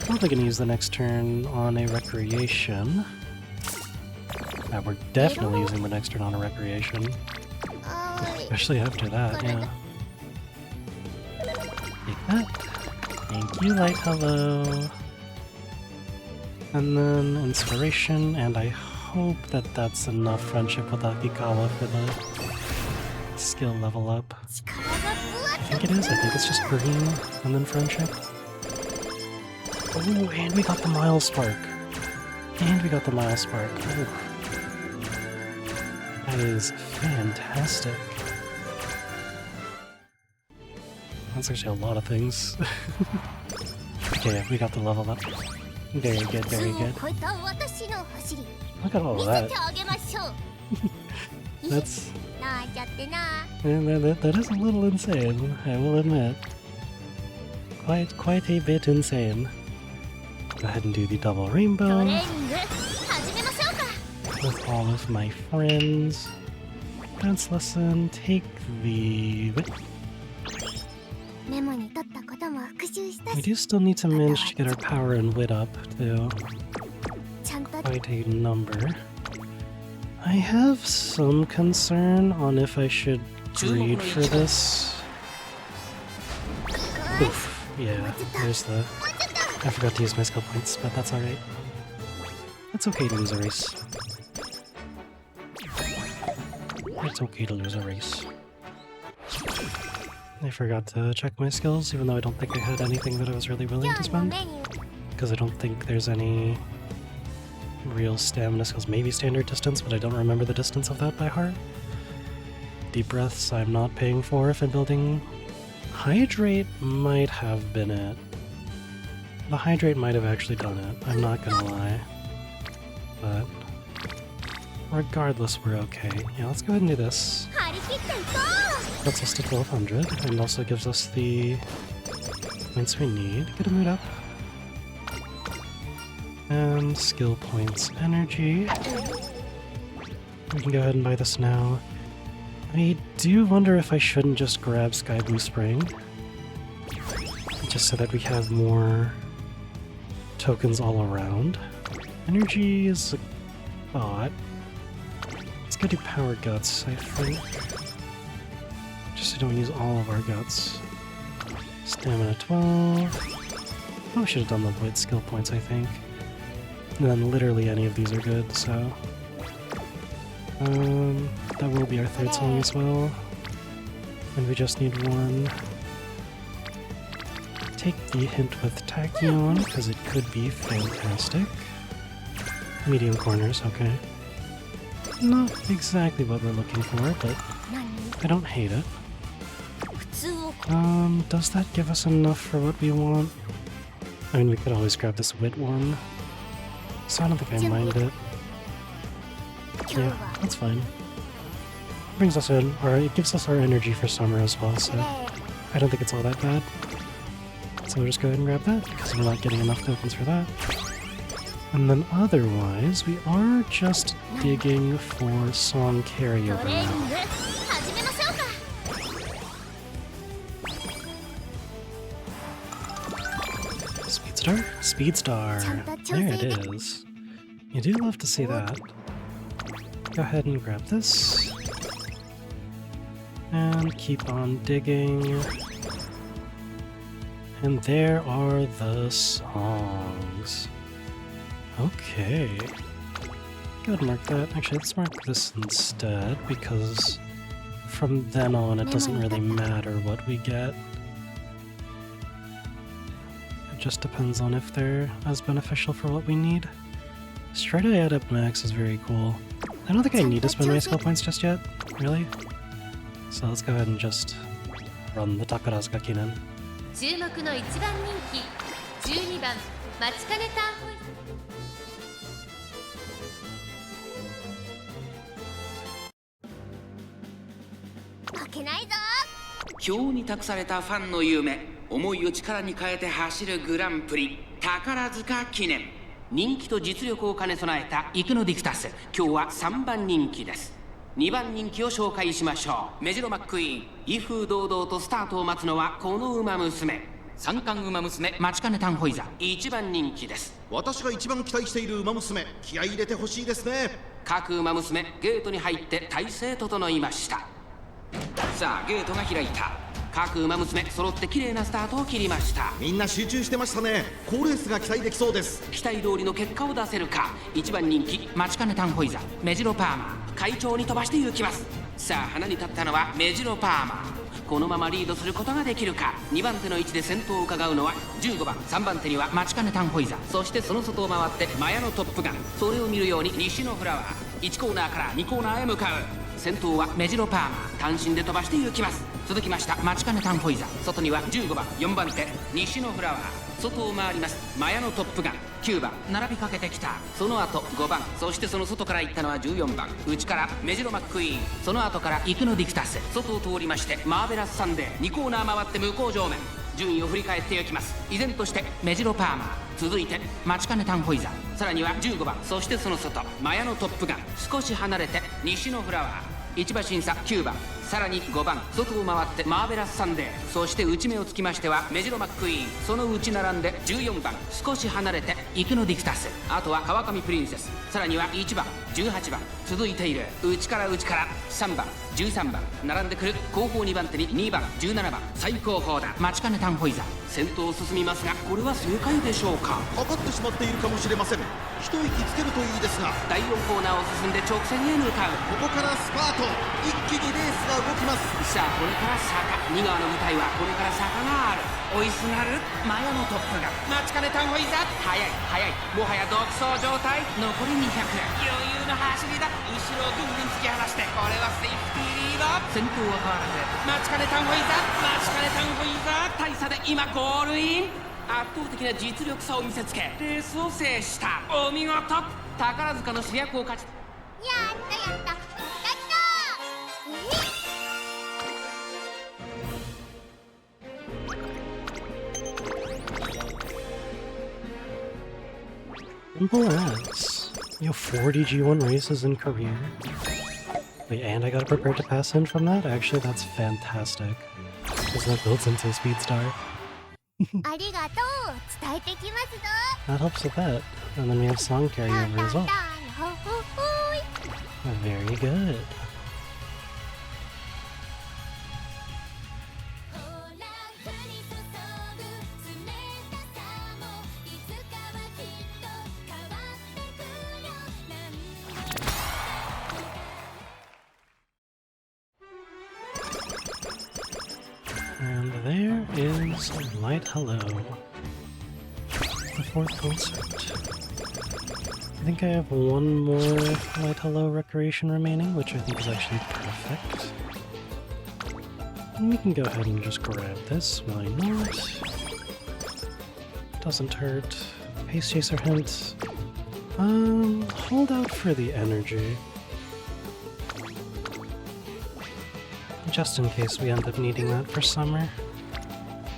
Probably gonna use the next turn on a recreation. We're definitely using the next turn on a recreation. Especially after that, yeah. Take that. Thank you, Light Hello. And then Inspiration, and I hope that that's enough Friendship with Akikawa for the skill level up. I think it is. I think it's just green and then Friendship. Oh, and we got the Mile Spark. And we got the Mile Spark. Ooh. That is fantastic. That's actually a lot of things. Okay, yeah, we got the level up. Very good, very good. Look at all of that. That's... that is a little insane, I will admit. Quite a bit insane. Go ahead and do the double rainbow. With all of my friends. Dance lesson, take the... We do still need to manage to get our power and wit up to quite a number. I have some concern on if I should breed for this. Oof, yeah, there's the... I forgot to use my skill points, but that's alright. It's okay to lose a race. It's okay to lose a race. I forgot to check my skills, even though I don't think I had anything that I was really willing to spend. Because I don't think there's any real stamina skills. Maybe standard distance, but I don't remember the distance of that by heart. Deep breaths I'm not paying for if I'm building. Hydrate might have been it. The hydrate might have actually done it, I'm not gonna lie. But regardless, we're okay. Yeah, let's go ahead and do this. Gets us to 1200, and also gives us the points we need. Get a mood up. And skill points energy. We can go ahead and buy this now. I do wonder if I shouldn't just grab Sky Blue Spring. Just so that we have more tokens all around. Energy is a thought. Let's go do Power Guts, I think. Just so we don't use all of our guts. Stamina 12. Oh, we should have done the Void skill points, I think. And then literally any of these are good, so... that will be our third song as well. And we just need one. Take the hint with Tachyon, because it could be fantastic. Medium corners, okay. Not exactly what we're looking for, but I don't hate it. Does that give us enough for what we want? I mean, we could always grab this wit one. So I don't think I mind it. Yeah, that's fine. Brings us in, or it gives us our energy for summer as well, so I don't think it's all that bad. So we'll just go ahead and grab that, because we're not getting enough tokens for that. And then otherwise, we are just digging for song carryover now. Speedstar? Speedstar! There it is. You do love to see that. Go ahead and grab this. And keep on digging. And there are the songs. Okay. Go ahead and mark that. Actually, let's mark this instead, because from then on it doesn't really matter what we get. It just depends on if they're as beneficial for what we need. Straight Adept Max is very cool. I don't think I need to spend my skill points just yet, really. So let's go ahead and just run the Takarazuka Kinen. 注目の一番人気12番待ちかねたホイけないぞ。票に託されたファンの夢、思いを力に変えて走るグランプリ宝塚記念。人気と実力を兼ね備えたイクノディクタス、今日は3番人気です。2番人気を紹介しましょう。メジロマックイーン、威風堂々とスタートを待つのはこの馬娘。三冠馬娘マチカネタンホイザ、1番人気です。私が一番期待している馬娘、気合い入れてほしいですね。各馬娘ゲートに入って体勢整いました。さあゲートが開いた。各馬娘揃って綺麗なスタートを切りました。みんな集中してましたね。好レースが期待できそうです。期待通りの結果を出せるか。1番人気マチカネタンホイザ、メジロパーマー、快調に飛ばして行きます。さあ花に立ったのはメジロパーマー。このままリードすることができるか。2番手の位置で先頭を伺うのは15番。3番手にはマチカネタンホイザ、そしてその外を回ってマヤのトップガン。それを見るように西のフラワー。1コーナーから2コーナーへ向かう。先頭はメジロパーマー、単身で飛ばして行きます。続きましたマチカネタンホイザ、外には15番4番手西のフラワー。外を回りますマヤのトップガン。9番並びかけてきた。その後5番、そしてその外から行ったのは14番。内からメジロマックイーン、その後からイクノディクタス。外を通りましてマーベラスサンデー。2コーナー回って向こう上面。順位を振り返っていきます。依然としてメジロパーマー、続いてマチカネタンホイザ、さらには15番、そしてその外マヤのトップガン。少し離れて西のフラワー。1馬審査9番、さらに5番、外を回ってマーベラスサンデー。そして内目をつきましてはメジロマックイーン、その内並んで14番、少し離れてイクノディクタス。あとは川上プリンセス、さらには1番18番続いている。内から3番13番並んでくる。後方2番手に2番17番、最後方だマチカネタンホイザ。先頭を進みますがこれは正解でしょうか。かかってしまっているかもしれません。一息つけるといいですが。第4コーナーを進んで直線へ向かう。ここからスパート、一気にレースが動きます。さあこれから坂、2側の舞台はこれから坂がある。追いすがるマヤのトップがマチカネタンホイザ。速いもはや独走状態。残り200、余裕の走りだ。後ろをぐんぐん突き放して、これはセーフティーリード。先頭は変わらずマチカネタンホイザ、マチカネタンホイザ大差で今ゴールイン。圧倒的な実力差を見せつけレースを制した。お見事。宝塚の主役を勝ち。やったやったやった。Bless. You have 40 G1 races in career. Wait, and I gotta prepare to pass in from that? Actually, that's fantastic. Because that builds into a speed star. ありがとう、伝えてきますぞ。 That helps with that. And then we have song carryover as well. ほほほい。 Very good. And there is Light Hello. The fourth concert. I think I have one more Light Hello Recreation remaining, which I think is actually perfect. And we can go ahead and just grab this, why not? Doesn't hurt. Pace Chaser hint. Hold out for the energy. Just in case we end up needing that for summer.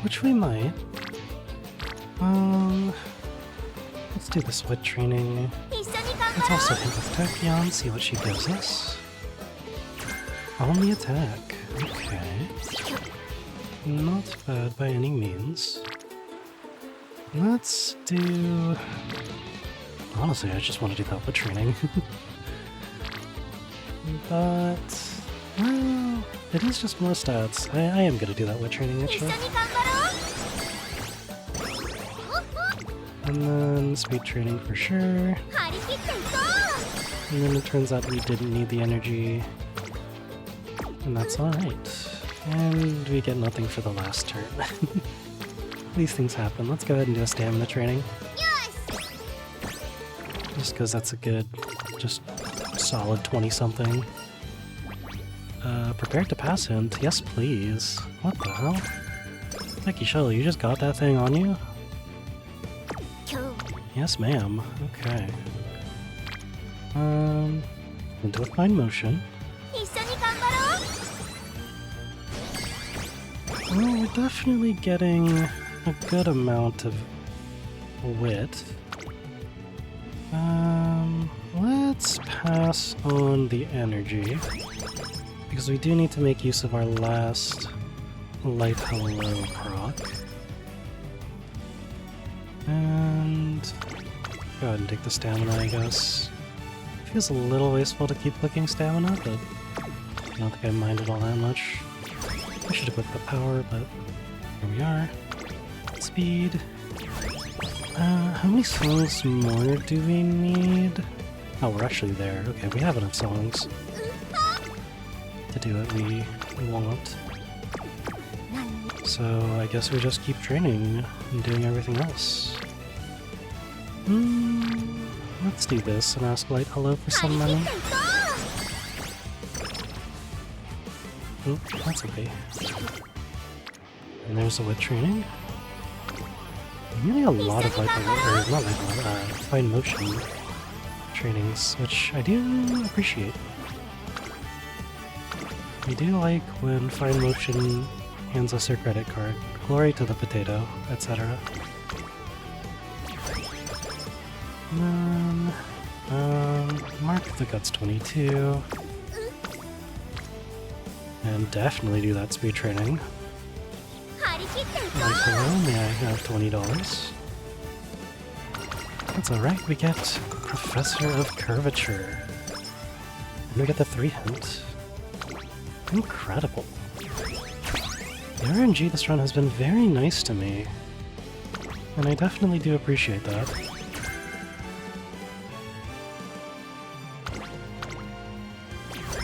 Which we might. Let's do the sweat training. 一緒に頑 Let's 張ろ also hit with Tachyon, see what she gives us. On the attack. Okay. Not bad by any means. Let's do... Honestly, I just want to do the output training. But... Well, it is just more stats. I am gonna do that wet training う。一緒 actually. に頑張ろう。ほっほ。 And then speed training for sure. 張り切っていこ And then it turns out we didn't need the energy. And that's alright. And we get nothing for the last turn. These things happen. Let's go ahead and do a stamina training. う。よし。 Just because that's a good, just solid 20-something. Prepare to pass hint. Yes, please. What the hell? Becky Shelley, you just got that thing on you? 今日。 Yes, ma'am. Okay. Into a fine motion. 一緒に頑張ろ Well, we're definitely getting a good amount of wit. Let's pass on the energy, because we do need to make use of our last light hello proc. And go ahead and take the stamina, I guess. Feels a little wasteful to keep clicking stamina, but I don't think I minded all that much. I should have clicked the power, but here we are. Speed. How many songs more do we need? Oh, we're actually there. Okay, we have enough songs to do what we want. So I guess we just keep training and doing everything else. Let's do this and ask Light hello for some money. Oh, that's okay. And there's a wit training. Really a lot of light hello, or not light hello, fine motion trainings, which I do appreciate. I do like when fine motion hands us her credit card. Glory to the potato, etc. And then, mark the guts 22. And definitely do that speed training. Like, hello, may I have $20? That's alright, we get Professor of Curvature. And we get the 3 hint. Incredible. The RNG this run has been very nice to me. And I definitely do appreciate that.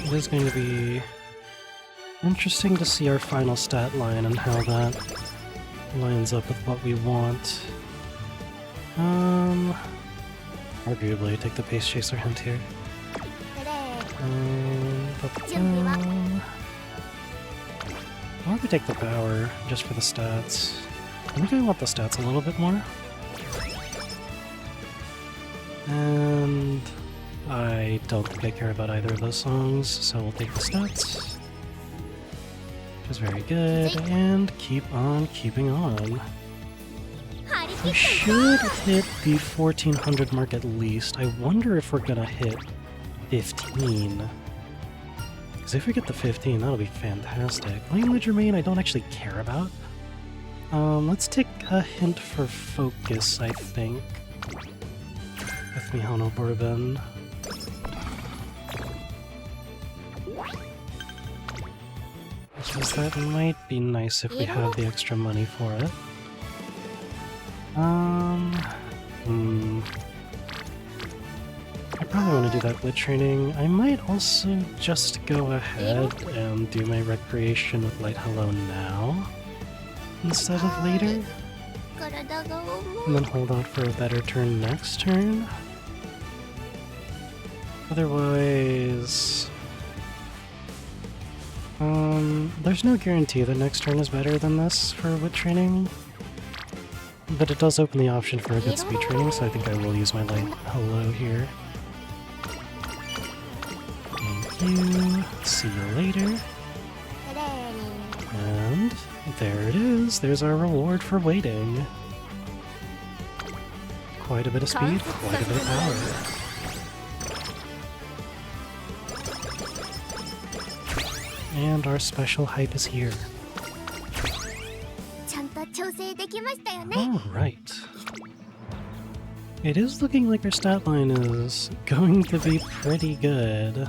It is going to be interesting to see our final stat line and how that lines up with what we want. Arguably take the Pace Chaser hint here. Or we take the power just for the stats. I think I want the stats a little bit more. And I don't think I care about either of those songs, so we'll take the stats. Which is very good, and keep on keeping on. We should hit the 1400 mark at least. I wonder if we're gonna hit 15. Because if we get the 15, that'll be fantastic. Language Remain I don't actually care about. Let's take a hint for focus, I think. With Mihano Bourbon. Because that might be nice if we have the extra money for it. I probably want to do that wit training. I might also just go ahead and do my recreation with Light Hello now, instead of later. And then hold out for a better turn next turn. Otherwise... there's no guarantee that next turn is better than this for wit training. But it does open the option for a good speed training, so I think I will use my Light Hello here. Thank you. See you later. And there it is. There's our reward for waiting. Quite a bit of speed, quite a bit of power. And our special hype is here. Alright. It is looking like our stat line is going to be pretty good.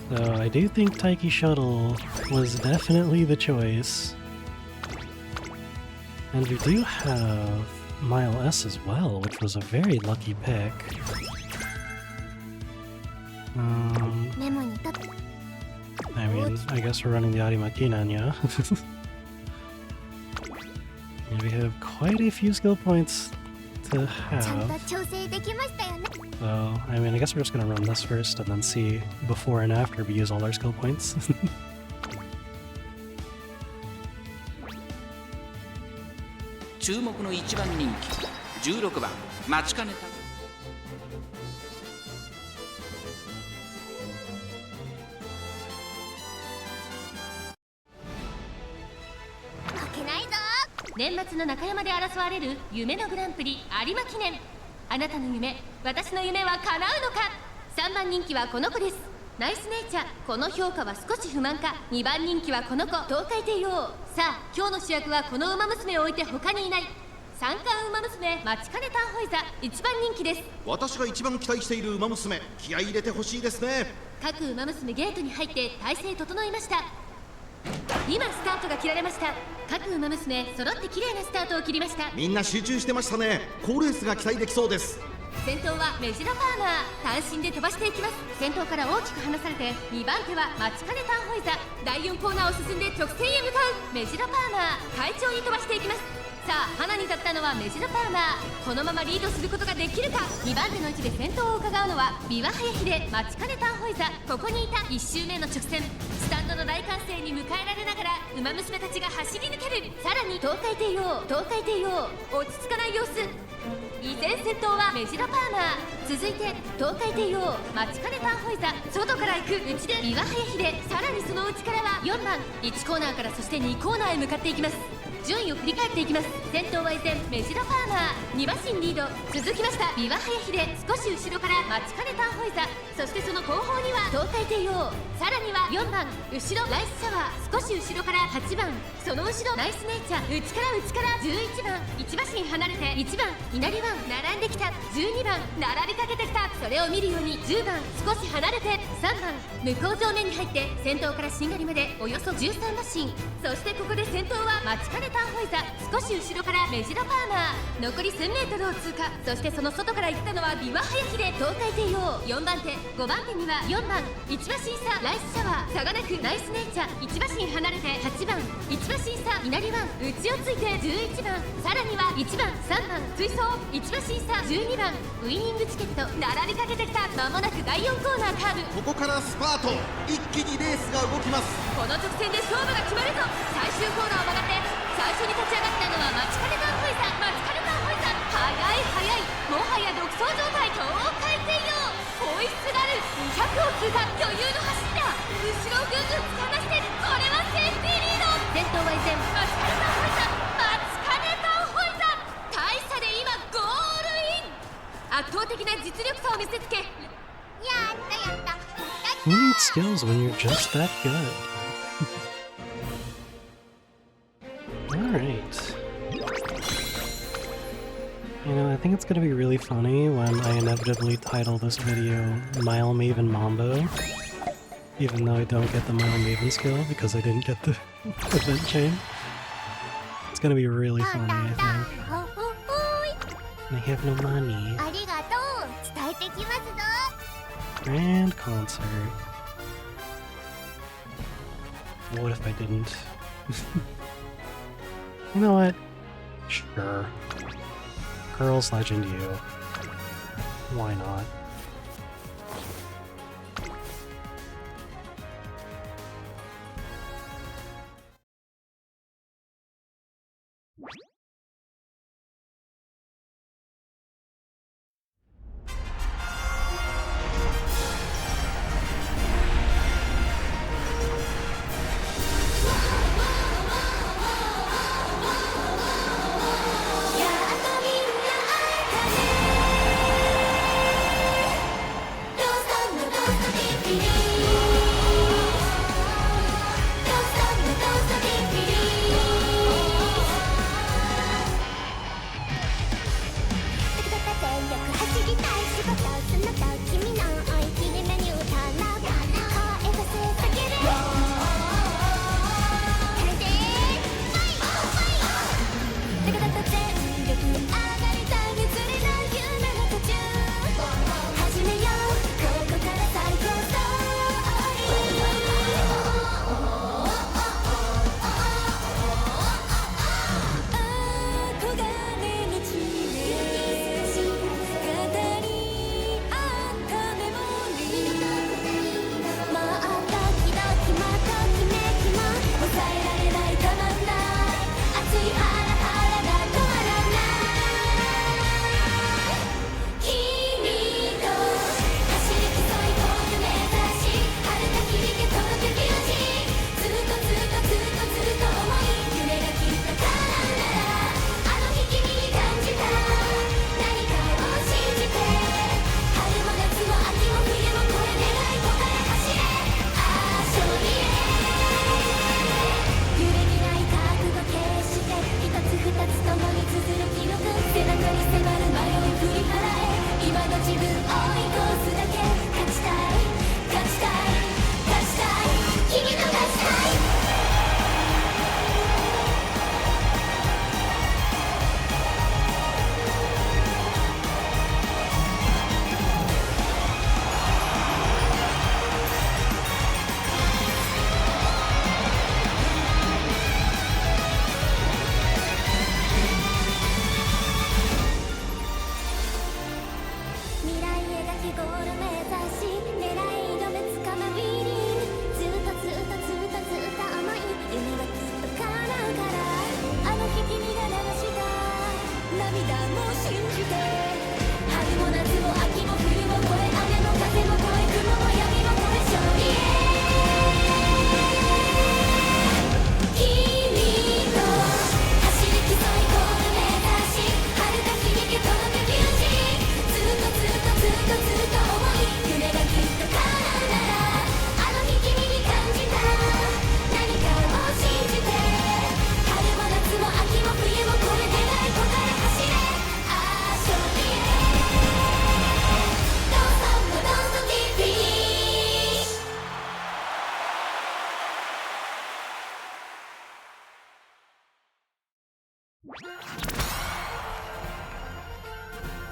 So I do think Taiki Shuttle was definitely the choice. And we do have Mile S as well, which was a very lucky pick. I mean, I guess we're running the Arima Kinanya. And we have quite a few skill points to have. So, I mean, I guess we're just gonna run this first and then see before and after we use all our skill points. 注目の一番人気16番待ちかねた年末の中山で争われる夢のグランプリ有馬記念。あなたの夢、私の夢は叶うのか。3番人気はこの子です。ナイスネイチャー。この評価は少し不満か。2番人気はこの子、東海帝王。さあ今日の主役はこの馬娘を置いて他にいない。三冠馬娘待ちかねたホイザ、1番人気です。私が一番期待している馬娘、気合い入れてほしいですね。各馬娘ゲートに入って体勢整いました。今スタートが切られました。各馬娘揃って綺麗なスタートを切りました。みんな集中してましたね。好レースが期待できそうです。先頭はメジロパーマー、単身で飛ばしていきます。先頭から大きく離されて2番手は待ちかねたホイザ。第4コーナーを進んで直線へ向かう。メジロパーマー快調に飛ばしていきます。さあ花に立ったのはメジロパーマー。このままリードすることができるか。2番手の位置で先頭を伺うのはビワハヤヒで待ちかねたホイザ。ここにいた1周目の直線、スタンドの大歓声に迎えられながら馬娘たちが走り抜ける。さらに東海帝王、東海帝王落ち着かない様子。依然先頭はメジロパーマー、続いて東海帝王、待ちかねたホイザ。外から行く内でビワハヤヒで、さらにその内からは4番。1コーナーからそして2コーナーへ向かっていきます。順位を振り返っていきます。先頭は依然メジロパーマー、2馬身リード。続きましたビワハヤヒで少し後ろから待ちかねたホイザ。そしてその後方には東海帝王、さらには4番後ろライスシャワー、少し後ろから8番、その後ろナイスネイチャー、内から11番。1馬身離れて1番稲荷湾並んできた。12番並びかけてきた。それを見るように10番少し離れて3番向こう上面に入って、先頭からしんがりまでおよそ13馬身。そしてここで先頭は待ちかねたホイザ。少し後ろからメジロパーマー、残り 1000m を通過。そしてその外から行ったのはビワハヤヒで東海帝王。4番手5番手には4番1馬身差ライスシャワー、差がなくナイスネイチャー。1馬身離れて8番1馬身差稲荷湾、内をついて11番、さらには1番3番追走1馬身差12番ウイニングチケット並びかけてきた。間もなく第4コーナーカーブ。ここからスパート、一気にレースが動きます。この直線で勝負が決まるぞ。最終コーナーを曲がって最初に立ち上がったのは待ちかねたホイザ。待ちかねたホイザ、速いもはや独走状態。東海帝王ホイッスラル200を通過、余裕の走りだ。後ろをぐんぐん突き放して、これはセーフティーリード。先頭は依然待ちかねたホイザ、待ちかねたホイザ。大差で今ゴールイン。圧倒的な実力差を見せつけ、やったやった。 Who needs skills when you're just that good? Alright. You know, I think it's gonna be really funny when I inevitably title this video Mile Maven Mambo. Even though I don't get the Mile Maven skill because I didn't get the event chain. It's gonna be really タン funny, タ I ンタン think. ほほほい。 And I have no money. ありがとう、伝えてきますぞ。 Grand concert. What if I didn't? You know what? Sure. Girls Legend U. Why not?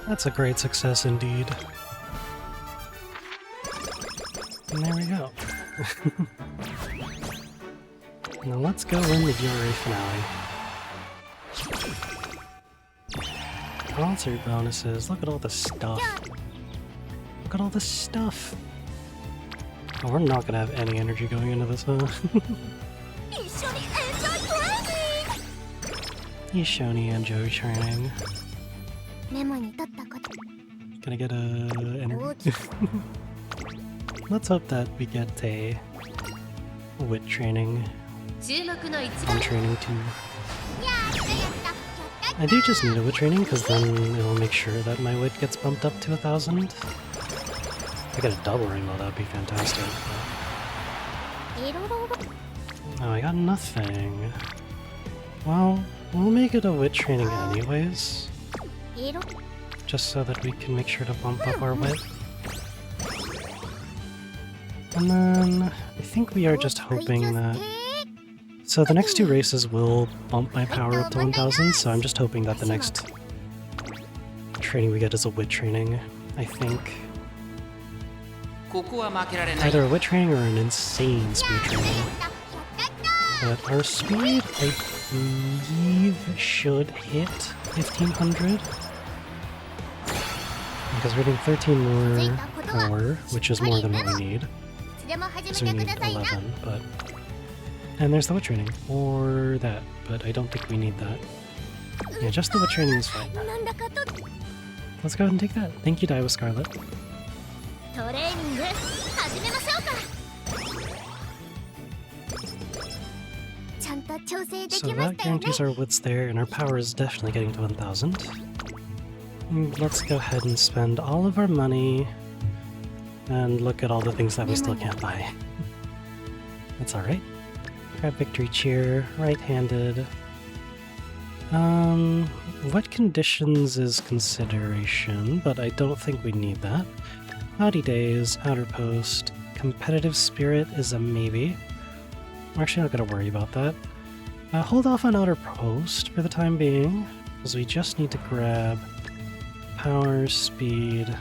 That's a great success indeed. And there we go. Now let's go win the Yuri finale. Concert bonuses. Look at all the stuff. Look at all the stuff. Oh, we're not gonna have any energy going into this, huh? Ishoni enjoy training. Gonna get a energy. Let's hope that we get a wit training. 注目の一 On 番 training too. I do just need a wit training because then it'll make sure that my wit gets bumped up to 1,000. If I get a double ring though, that'd be fantastic. Oh, I got nothing. Well, we'll make it a wit training anyways. Just so that we can make sure to bump up our wit. And then I think we are just hoping that... So the next two races will bump my power up to 1,000, so I'm just hoping that the next training we get is a wit training, I think. ここは負けられない Either a wit training or an insane speed training. But our speed, I believe, should hit 1,500. Because we're getting 13 more power, which is more than what we need. So we need 11, but... And there's the wit training, or that, but I don't think we need that. Yeah, just the wit training is fine. Let's go ahead and take that. Thank you, Daiwa Scarlet. トレーニング始めましょうか。ちゃんと調整で So きま that したよね。 guarantees our wits there, and our power is definitely getting to 1,000. Let's go ahead and spend all of our money and look at all the things that we still can't buy. That's alright. Grab Victory Cheer, right-handed. What conditions is consideration, but I don't think we need that. Cloudy Days, Outer Post, Competitive Spirit is a maybe. We're actually not going to worry about that. Hold off on Outer Post for the time being, because we just need to grab Power, Speed,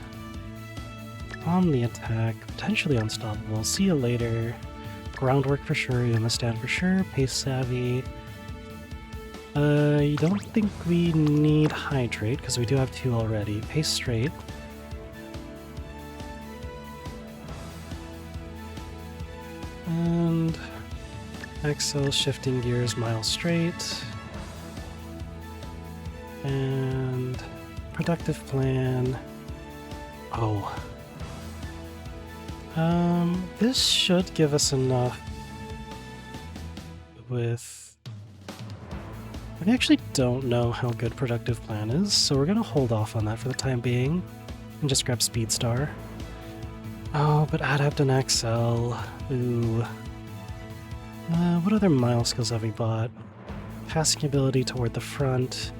on the attack, potentially Unstoppable, See You Later, Groundwork for sure, Yuma Stand for sure, Pace Savvy. I don't think we need Hydrate, because we do have two already. Pace Straight. And Axel, Shifting Gears, Mile Straight. And Productive Plan. Oh. This should give us enough with... I actually don't know how good Productive Plan is, so we're gonna hold off on that for the time being and just grab Speed Star. Oh, but Adapt and Axel. Ooh. What other mile skills have we bought? Passing ability toward the front.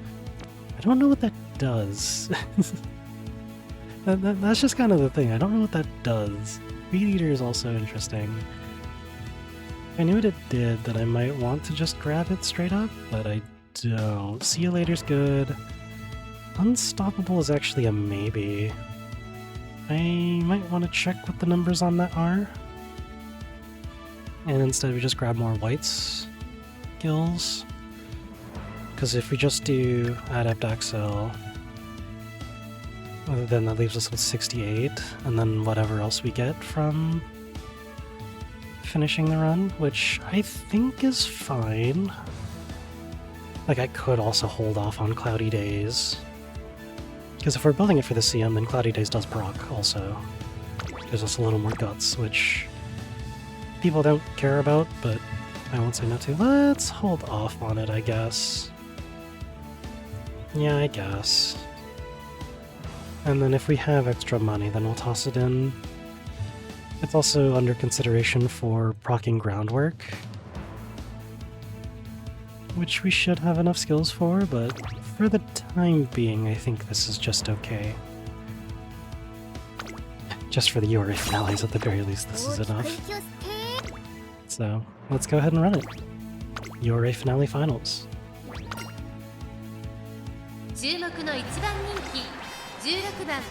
I don't know what that does. That's just kind of the thing. I don't know what that does. Speed Eater is also interesting. If I knew what it did, then I might want to just grab it straight up, but I don't. See You Later's good. Unstoppable is actually a maybe. I might want to check what the numbers on that are. And instead we just grab more White's skills. Because if we just do Adept Axel, then that leaves us with 68, and then whatever else we get from finishing the run, which I think is fine. Like, I could also hold off on Cloudy Days. Because if we're building it for the CM, then Cloudy Days does proc also. Gives us a little more guts, which people don't care about, but I won't say no to. Let's hold off on it, I guess. Yeah, I guess. And then if we have extra money, then we'll toss it in. It's also under consideration for proccing Groundwork, which we should have enough skills for, but for the time being, I think this is just okay. Just for the Yuri finales, at the very least, this is enough. So, let's go ahead and run it. Yuri Finale Finals. 注目の1番人気16番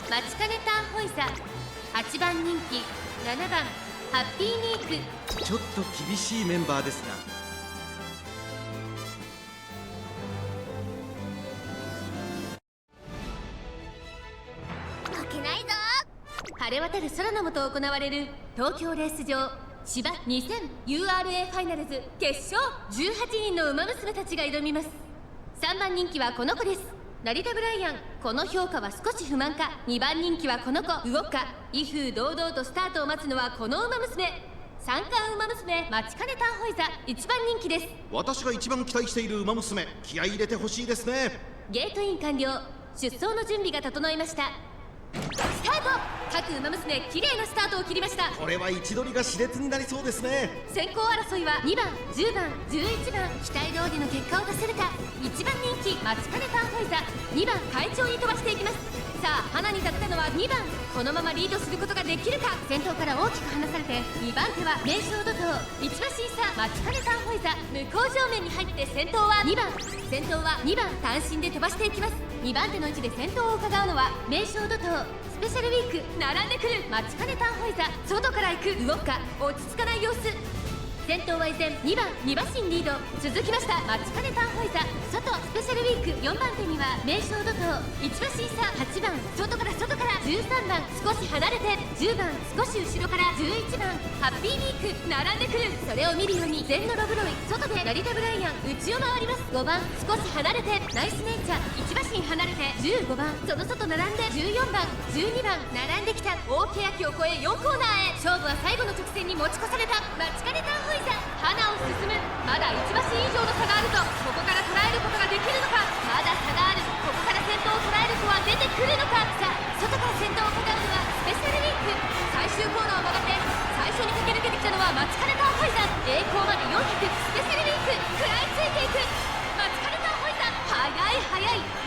マチカネタンホイザ、8番人気7番ハッピーミーク。ちょっと厳しいメンバーですが、負けないぞ。晴れ渡る空の下行われる東京レース場芝 2000URA ファイナルズ決勝、18人のウマ娘たちが挑みます。3番人気はこの子です、成田ブライアン。この評価は少し不満か。2番人気はこの子ウオッカ。威風堂々とスタートを待つのはこのウマ娘。三冠ウマ娘マチカネタンホイザ、1番人気です。私が一番期待しているウマ娘、気合い入れてほしいですね。ゲートイン完了、出走の準備が整いました。スタート。各ウマ娘綺麗なスタートを切りました。これは位置取りが熾烈になりそうですね。先行争いは2番10番11番、期待通りの結果を出せるか。1番人気マチカネタンホイザ、2番快調に飛ばしていきます。さあ花に立ったのは2番、このままリードすることができるか。先頭から大きく離されて2番手は名将怒涛1馬審査マチカネタンホイザ、向こう正面に入って先頭は2番、先頭は2番単身で飛ばしていきます。2番手の位置で先頭を伺うのは名将怒涛スペシャルウィーク、並んでくるマチカネタンホイザ、外から行くウオッカ、落ち着かない様子。先頭は依然2番2馬身リード、続きましたマチカネタンホイザ、外スペシャルウィーク。4番手には名将怒涛1馬審査8番、外から13番少し離れて10番、少し後ろから11番ハッピーミーク、並んでくる。それを見るように前のロブロイ、外で成田ブライアン内を回ります。5番少し離れてナイスネイチャー1馬身離れて15番、その外並んで14番12番、並んできた。大欅を越え4コーナーへ。勝負は最後の直線に持ち越されたマチカネタンホイザ、花を進む。まだ1馬身以上の差があると、ここから捉えることができるのか。まだ差がある。ここから先頭を捉える子は出てくるのか。さあ外から先頭を伺うのはスペシャルウィーク。最終コーナーを曲がって最初に駆け抜けてきたのはマチカネタンホイザ、栄光まで400スペシャルウィーク、食らいついていくマチカネタンホイザ、速い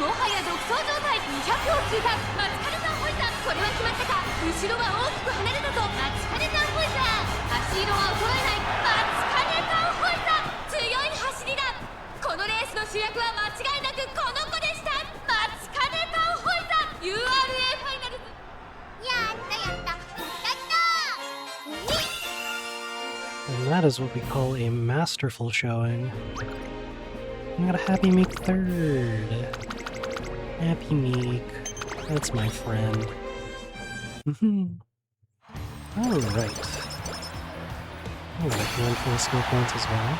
もはや独走状態。200を通過マチカネタンホイザ、これは決まったか。後ろは大きく離れたぞマチカネタンホイザ、足色は衰えないマチカネタンホイザ、強い走りだ。このレースの主役は間違いなくこの子でした。マチカネタンホイザ URA ファイナルズ。やったAnd that is what we call a masterful showing. We got a Happy Meek third. Happy Meek. That's my friend. Alright. I got a handful of skill points as well.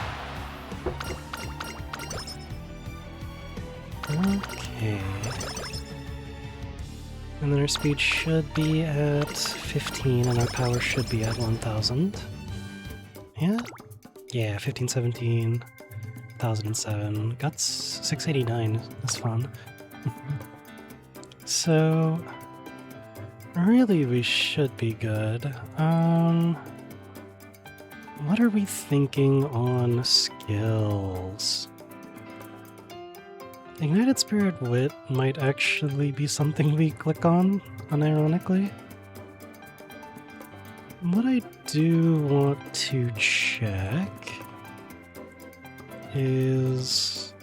Okay. And then our speed should be at 15 and our power should be at 1000. Yeah? Yeah, 15, 17, 1007. Guts 689. That's fun. So, really we should be good. What are we thinking on skills? Ignited Spirit Wit might actually be something we click on, unironically. What I do want to check is...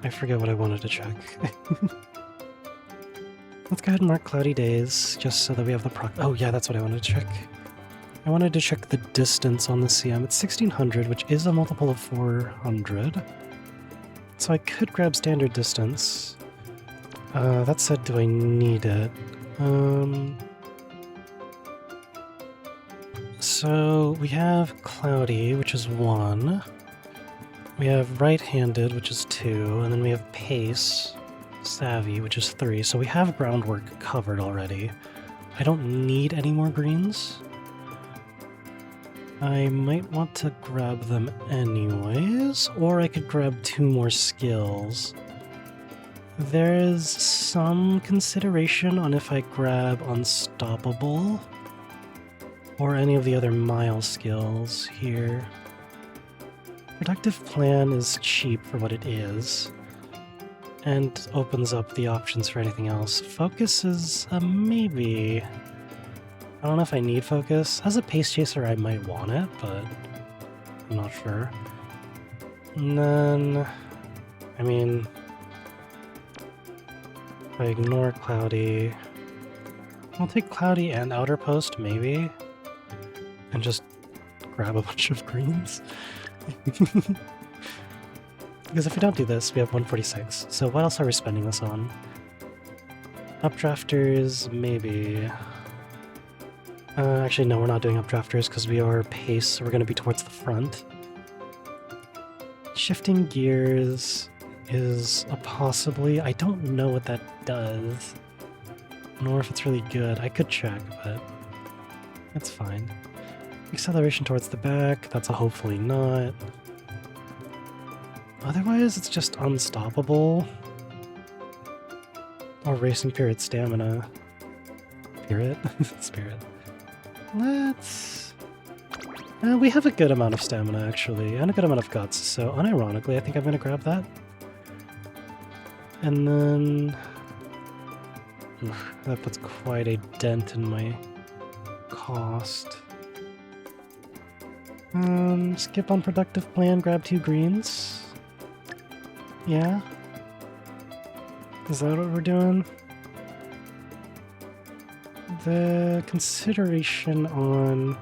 I forget what I wanted to check. Let's go ahead and mark Cloudy Days, just so that we have the proc- oh yeah, that's what I wanted to check. I wanted to check the distance on the CM. It's 1600, which is a multiple of 400. So I could grab standard distance. That said, do I need it? So we have Cloudy, which is 1. We have Right-handed, which is 2, and then we have Pace, Savvy, which is 3. So we have groundwork covered already. I don't need any more greens. I might want to grab them anyways, or I could grab 2 more skills. There's some consideration on if I grab Unstoppable or any of the other mile skills here. Productive Plan is cheap for what it is, and opens up the options for anything else. Focus is a maybe. I don't know if I need Focus. As a Pace Chaser, I might want it, but I'm not sure. And then, I mean, if I ignore Cloudy, I'll take Cloudy and Outer Post, maybe, and just grab a bunch of greens. Because if we don't do this, we have 146. So what else are we spending this on? Updrafters, maybe. Actually, no, we're not doing updrafters because we are pace, so we're going to be towards the front. Shifting gears is a possibly. I don't know what that does, nor if it's really good. I could check, but that's fine. Acceleration towards the back, that's a hopefully not. Otherwise, it's just unstoppable. Or racing period stamina. Spirit? Spirit. Let's... we have a good amount of stamina, actually, and a good amount of guts, so unironically, I think I'm going to grab that. And then... Oof, that puts quite a dent in my cost. Skip unproductive plan, grab 2 greens. Yeah? Is that what we're doing? The consideration on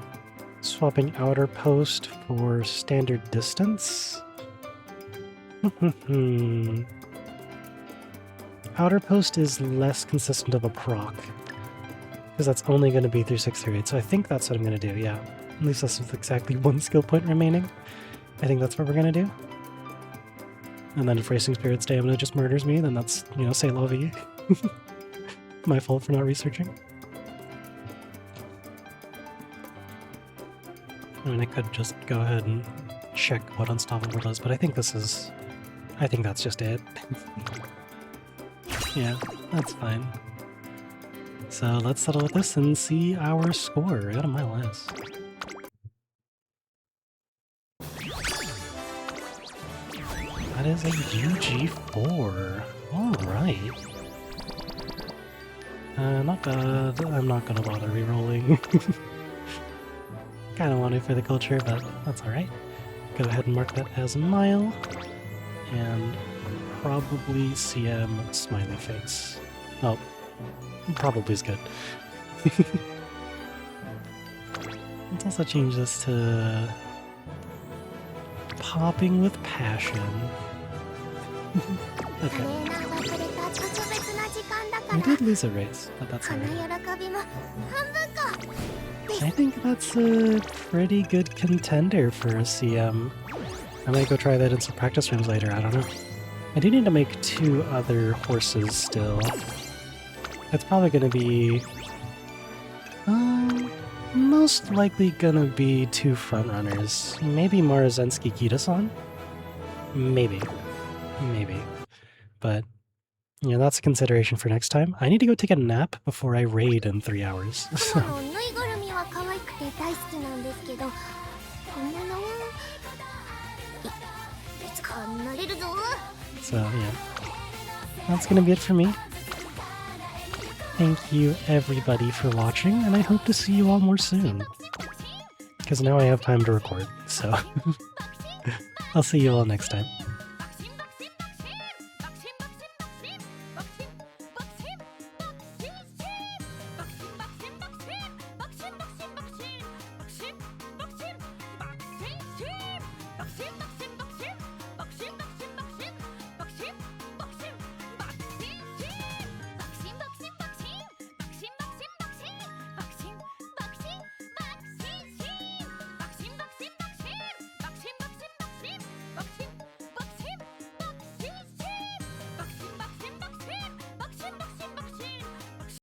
swapping outer post for standard distance? Outer post is less consistent of a proc, because that's only going to be through 638, so I think that's what I'm going to do, yeah. At least that's with exactly 1 skill point remaining. I think that's what we're going to do. And then if Racing Spirit Stamina just murders me, then that's, you know, c'est la vie. My fault for not researching. I mean, I could just go ahead and check what Unstoppable does, but I think this is... I think that's just it. Yeah, that's fine. So let's settle with this and see our score out of my list. That is a UG4. Alright. Not bad. I'm not gonna bother re-rolling. Kinda want to for the culture, but that's alright. Go ahead and mark that as a mile. And probably CM smiley face. Oh, probably is good. Let's also change this to popping with passion. Okay. We did lose a race, but that's alright. I think that's a pretty good contender for a CM. I might go try that in some practice rooms later, I don't know. I do need to make 2 other horses still. It's probably gonna be... most likely gonna be 2 frontrunners. Maybe Marazensky Kita-san? Maybe. Maybe. But, you know, that's a consideration for next time. I need to go take a nap before I raid in 3 hours. So. So, yeah. That's gonna be it for me. Thank you everybody for watching, and I hope to see you all more soon. Because now I have time to record, so... I'll see you all next time.